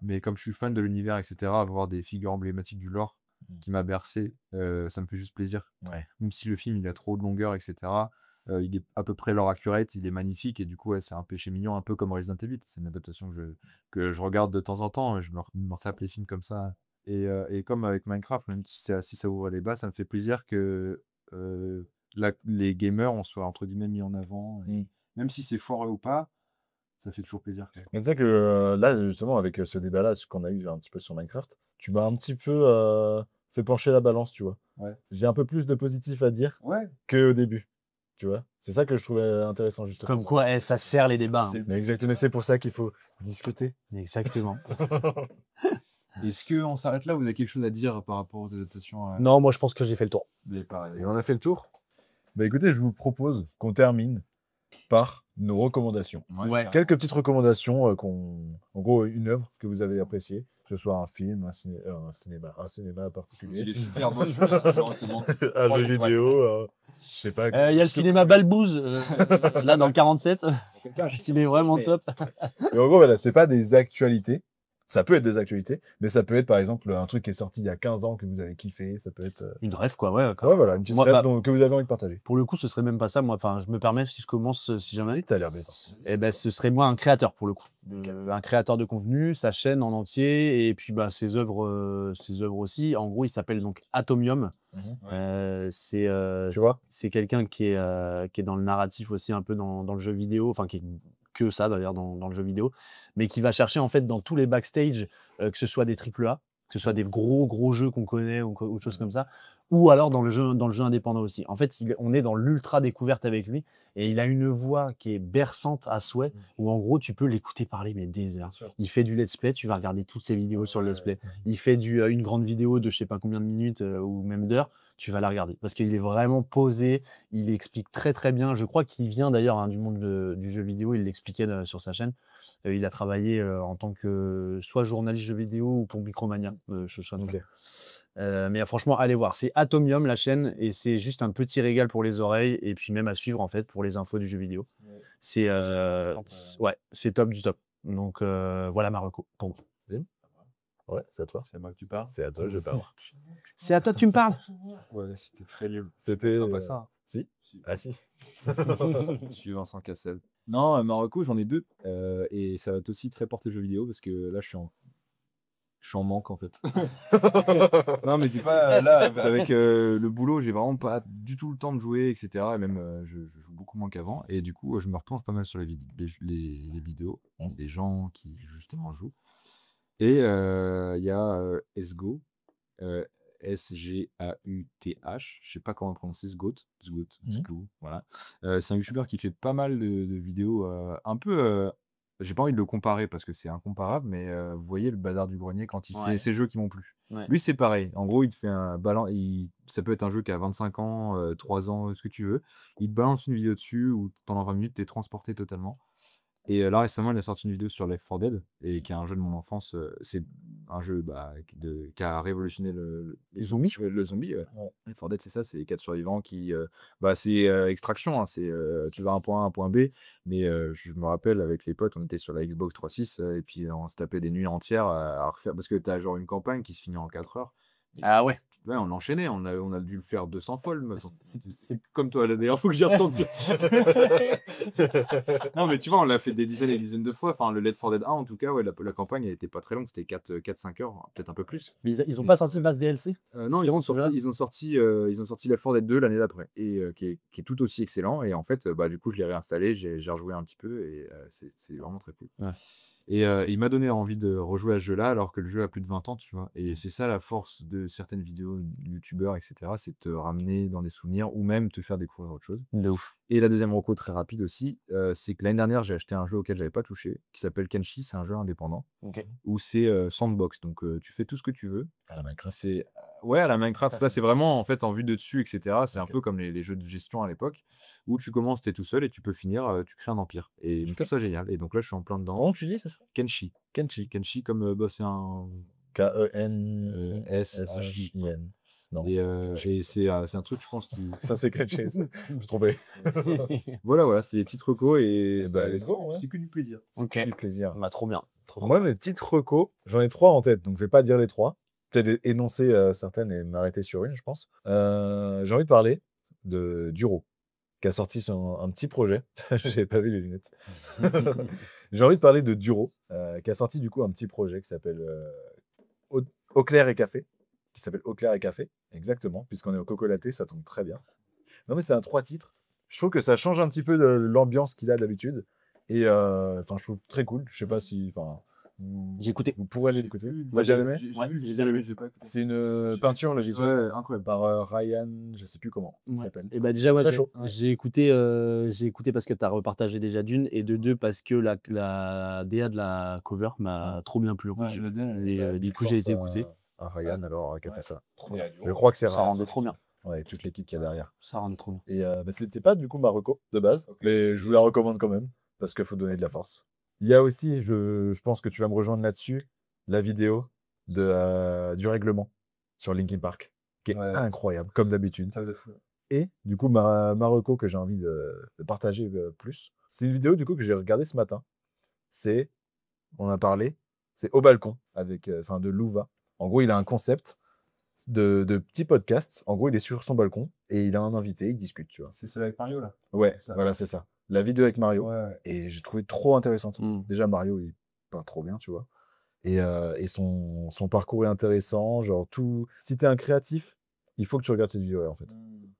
Mais comme je suis fan de l'univers, etc., avoir des figures emblématiques du lore qui m'a bercé, ça me fait juste plaisir. Ouais. Même si le film il a trop de longueur, etc., il est à peu près lore accurate, il est magnifique, et du coup, ouais, c'est un péché mignon, un peu comme Resident Evil. C'est une adaptation que je regarde de temps en temps, je me retape les films comme ça. Et comme avec Minecraft, même si ça ouvre les bas, ça me fait plaisir que les gamers on soit entre guillemets mis en avant. Et même si c'est foireux ou pas, ça fait toujours plaisir. Mais tu sais que là, justement, avec ce débat-là, ce qu'on a eu un petit peu sur Minecraft, tu m'as un petit peu fait pencher la balance, tu vois. Ouais. J'ai un peu plus de positif à dire Ouais. qu'au début, tu vois. C'est ça que je trouvais intéressant, justement. Comme quoi, ça sert les débats. hein. Mais exactement, c'est pour ça qu'il faut discuter. Exactement. Est-ce qu'on s'arrête là ou vous avez quelque chose à dire par rapport aux adaptations Non, moi, je pense que j'ai fait le tour. Mais pareil. Et on a fait le tour. Bah écoutez, je vous propose qu'on termine par nos recommandations. Ouais. Quelques petites recommandations, en gros, une œuvre que vous avez appréciée, que ce soit un film, un cinéma particulier, Il est super beau celui-là, je le recommande. un jeu Ouais. vidéo, je sais pas. Il y a le cinéma Balbouze, là, dans le 47, qui est vraiment top. Et en gros, voilà, c'est pas des actualités. Ça peut être des actualités, mais ça peut être par exemple un truc qui est sorti il y a 15 ans que vous avez kiffé. Ça peut être. Une rêve, quoi, ouais. Ouais, voilà, une petite Moi, rêve bah, que vous avez envie de partager. Pour le coup, ce serait même pas ça. Moi, enfin, je me permets, si je commence, si jamais. Vas-y, t'as l'air bête. Eh ben, ce serait moi un créateur pour le coup. Un créateur de contenu, sa chaîne en entier, et puis bah, ses œuvres aussi. En gros, il s'appelle donc Atomium. Tu vois c'est quelqu'un qui est dans le narratif aussi, un peu dans le jeu vidéo, enfin qui est que ça d'ailleurs dans le jeu vidéo, mais qui va chercher en fait dans tous les backstage, que ce soit des AAA, que ce soit des gros jeux qu'on connaît ou autre chose comme ça, ou alors dans le jeu indépendant aussi. En fait, on est dans l'ultra découverte avec lui et il a une voix qui est berçante à souhait où en gros tu peux l'écouter parler mais des heures. Il fait du let's play, tu vas regarder toutes ses vidéos sur le let's play. Il fait une grande vidéo de je sais pas combien de minutes ou même d'heures, tu vas la regarder parce qu'il est vraiment posé, il explique très très bien. Je crois qu'il vient d'ailleurs du monde du jeu vidéo, il l'expliquait sur sa chaîne. Il a travaillé en tant que soit journaliste jeu vidéo ou pour Micromania. Mais franchement, allez voir. C'est Atomium, la chaîne, et c'est juste un petit régal pour les oreilles et puis même à suivre en fait pour les infos du jeu vidéo. C'est top du top. Donc voilà ma reco pour moi. Ouais, c'est à toi. C'est à moi que tu parles. C'est à toi, je parle. C'est à toi que tu me parles. Ouais, c'était très nul. C'était pas ça. Hein. Si. Ah si. Je suis Vincent Cassel. Non, Marocco, j'en ai 2. Et ça va être aussi très porté jeux vidéo parce que là, je suis en manque en fait. Non, mais c'est pas là. C'est avec le boulot, j'ai vraiment pas du tout le temps de jouer, etc. Et même, je joue beaucoup moins qu'avant. Et du coup, je me replonge pas mal sur les vidéos des gens qui justement jouent. Et il y a Sgo. S-G-A-U-T-H, je sais pas comment prononcer Sgoat, voilà. C'est un youtubeur qui fait pas mal de vidéos un peu. J'ai pas envie de le comparer parce que c'est incomparable, mais vous voyez le bazar du grenier quand il fait ces jeux qui m'ont plu. Ouais. Lui, c'est pareil. En gros, il te fait un balance. Ça peut être un jeu qui a 25 ans, 3 ans, ce que tu veux. Il te balance une vidéo dessus où pendant 20 minutes, tu es transporté totalement. Et là, récemment, il a sorti une vidéo sur Left 4 Dead, et qui est un jeu de mon enfance. C'est un jeu qui a révolutionné les zombies. Le zombie, Left 4 Dead, c'est ça, c'est les 4 survivants qui. C'est extraction, hein, tu vas à un point A, un point B. Mais je me rappelle, avec les potes, on était sur la Xbox 360, et puis on se tapait des nuits entières à refaire. Parce que tu as genre une campagne qui se finit en 4 heures. Ah ouais. Ouais, on enchaînait, on a dû le faire 200 fois. C'est comme toi, la dernière fois que j'y retourne. Non, mais tu vois, on l'a fait des dizaines et des dizaines de fois. Enfin, le Left 4 Dead 1, en tout cas, ouais, la campagne, elle était pas très longue, c'était 4-5 heures, peut-être un peu plus. Mais ils ont pas sorti de masse DLC? Non, ils ont sorti Left 4 Dead 2 l'année d'après, et qui est tout aussi excellent. Et en fait, du coup, je l'ai réinstallé, j'ai rejoué un petit peu, et c'est vraiment très cool. Ouais. Et il m'a donné envie de rejouer à ce jeu-là, alors que le jeu a plus de 20 ans, tu vois. Et c'est ça la force de certaines vidéos youtubeurs, etc. C'est de te ramener dans des souvenirs ou même te faire découvrir autre chose. De ouf. Et la deuxième reco très rapide aussi, c'est que l'année dernière, j'ai acheté un jeu auquel j'avais pas touché, qui s'appelle Kenshi. C'est un jeu indépendant, où c'est sandbox. Donc tu fais tout ce que tu veux. À la Minecraft. Ouais, à la Minecraft. Là, c'est vraiment en fait en vue de dessus, etc. C'est un peu comme les jeux de gestion à l'époque, où tu commences, t'es tout seul et tu peux finir, tu crées un empire. Et je trouve ça génial. Et donc là, je suis en plein dedans. Comment tu dis, c'est ça? Kenshi. Kenshi comme c'est un K-E-N-S-H-I-N. Non. Et c'est un truc, je pense, qui. Ça, c'est Kenshi. Je me suis trompé. Voilà, c'est des petites recos et c'est que du plaisir. Ok. Du plaisir. Bah, trop bien. Moi, mes petites recos, j'en ai 3 en tête, donc je vais pas dire les 3. Peut-être énoncer certaines et m'arrêter sur une, je pense. J'ai envie de parler de Duro, qui a sorti un petit projet. J'avais pas vu les lunettes. J'ai envie de parler de Duro, qui a sorti du coup un petit projet qui s'appelle Eau claire et café. Qui s'appelle Eau claire et café, exactement, puisqu'on est au Cocolaté, ça tombe très bien. Non, mais c'est un 3 titres. Je trouve que ça change un petit peu de l'ambiance qu'il a d'habitude. Et je trouve très cool. Je sais pas si. J'ai écouté. Vous pourrez aller l'écouter. Moi, j'ai aimé. J'ai bien aimé. C'est une peinture, le visuel, incroyable. par Ryan, je sais plus comment il s'appelle. Et bah déjà, Très chaud. j'ai écouté parce que tu as repartagé déjà d'une, et de deux parce que la DA de la cover m'a trop bien plu. Ouais, la DA, Et du coup, j'ai été écouté. Ryan, alors, qui a fait ça. Trop bien. Je crois que c'est Ça rendait trop bien. Ouais, toute l'équipe qu'il y a derrière. Ça rendait trop bien. Et c'était pas du coup ma reco de base, mais je vous la recommande quand même, parce qu'il faut donner de la force. Il y a aussi, je pense que tu vas me rejoindre là-dessus, la vidéo du règlement sur Linkin Park, qui est incroyable, comme d'habitude. Ça vous fou. Et du coup, ma reco que j'ai envie de partager plus, c'est une vidéo du coup que j'ai regardée ce matin. On a parlé, c'est Au balcon, de Louva. En gros, il a un concept de petits podcasts. En gros, il est sur son balcon et il a un invité, il discute, tu vois. C'est celle avec Mario, là? Ouais, ça. Voilà, c'est ça. La vidéo avec Mario. Ouais. Et j'ai trouvé trop intéressante. Mm. Déjà, Mario, il peint trop bien, tu vois. Et son parcours est intéressant. Genre, si t'es un créatif, il faut que tu regardes cette vidéo, en fait.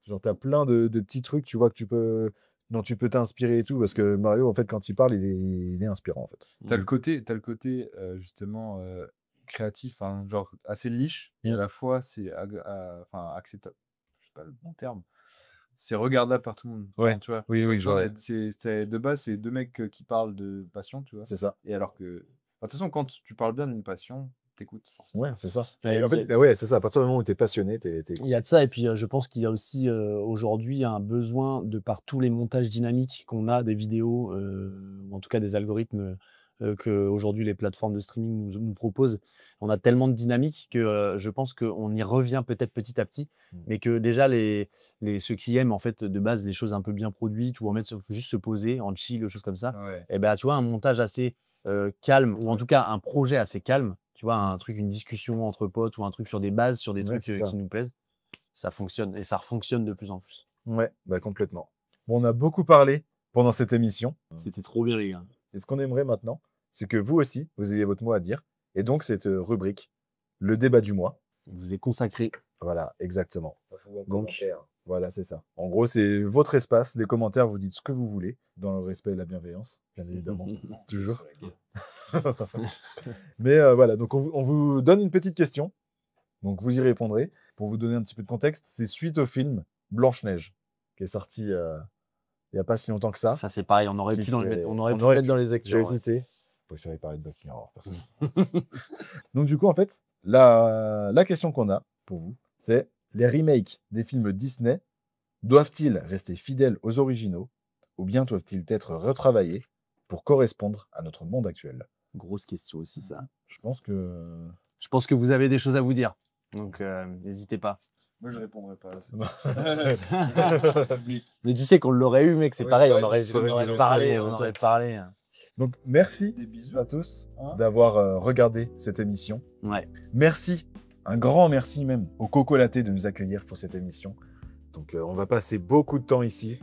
Genre, t'as plein de petits trucs, tu vois, dont tu peux t'inspirer et tout. Parce que Mario, en fait, quand il parle, il est inspirant, en fait. T'as le côté justement, créatif, hein, genre assez niche, et à la fois c'est acceptable. Je sais pas le bon terme. C'est regardable par tout le monde. Ouais. Tu vois. Oui, oui, je vois. De base, c'est deux mecs qui parlent de passion, tu vois. C'est ça. Et alors que, de toute façon, quand tu parles bien d'une passion, t'écoutes forcément. Ouais, c'est ça. Ouais, Et en fait, ouais, c'est ça. À partir du moment où t'es passionné, Il y a de ça, et puis je pense qu'il y a aussi aujourd'hui un besoin, de par tous les montages dynamiques qu'on a des vidéos, ou en tout cas des algorithmes que aujourd'hui les plateformes de streaming nous proposent. On a tellement de dynamique que je pense qu'on y revient peut-être petit à petit, mais que déjà ceux qui aiment en fait de base les choses un peu bien produites, ou en mettre juste se poser en chill, des choses comme ça, Ouais. et ben tu vois, un montage assez calme, ou en tout cas un projet assez calme, tu vois, un truc, une discussion entre potes, ou un truc sur des bases, sur des Ouais, trucs c'est ça. qui nous plaisent, ça fonctionne, et ça fonctionne de plus en plus. Ouais, bah complètement. Bon, on a beaucoup parlé pendant cette émission. C'était trop bien, les gars. Et ce qu'on aimerait maintenant, c'est que vous aussi, vous ayez votre mot à dire. Et donc, cette rubrique, le débat du mois. Il vous est consacré. Voilà, exactement. Donc, voilà, c'est ça. En gros, c'est votre espace. Les commentaires, vous dites ce que vous voulez, dans le respect et la bienveillance, bien évidemment. Toujours. Mais voilà, donc on vous donne une petite question. Donc, vous y répondrez. Pour vous donner un petit peu de contexte, c'est suite au film Blanche-Neige, qui est sorti il n'y a pas si longtemps que ça. Ça, c'est pareil, on aurait Qui pu, pu fait- le mettre dans les J'ai actions. Ouais. hésité. Je préférais parler de Black Mirror, personnellement. Donc, du coup, en fait, la question qu'on a pour vous, c'est les remakes des films Disney doivent-ils rester fidèles aux originaux ou bien doivent-ils être retravaillés pour correspondre à notre monde actuel? Grosse question aussi, ça. Je pense que... Je pense que vous avez des choses à vous dire, donc n'hésitez pas. Moi, je répondrai pas à ça. Mais tu sais qu'on l'aurait eu, mec, c'est Oui, pareil, ouais, on aurait c'est vrai qu'il parlé, aurait on aurait parlé. Donc, merci Des bisous à tous Hein d'avoir regardé cette émission. Ouais. Merci, un grand merci même au Coco Latte de nous accueillir pour cette émission. Donc, on va passer beaucoup de temps ici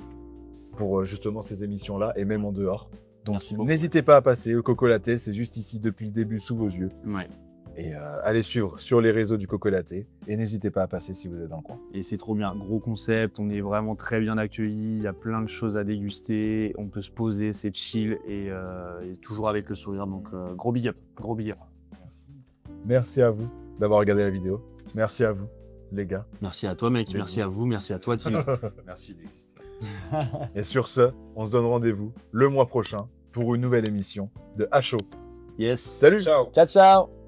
pour justement ces émissions-là et même en dehors. Donc, Merci beaucoup. n'hésitez pas à passer au Coco Latte, c'est juste ici depuis le début sous vos yeux. Ouais. Et allez suivre sur les réseaux du Coco Latte et n'hésitez pas à passer si vous êtes dans le coin. Et c'est trop bien, gros concept, on est vraiment très bien accueillis, il y a plein de choses à déguster, on peut se poser, c'est chill, et toujours avec le sourire, donc gros big up, gros big up. Merci à vous d'avoir regardé la vidéo. Merci à vous, les gars. Merci à toi, mec, Et merci à vous, merci à toi, Tim. Merci d'exister. Et sur ce, on se donne rendez-vous le mois prochain pour une nouvelle émission de HO. Yes. Salut! Ciao. Ciao, ciao.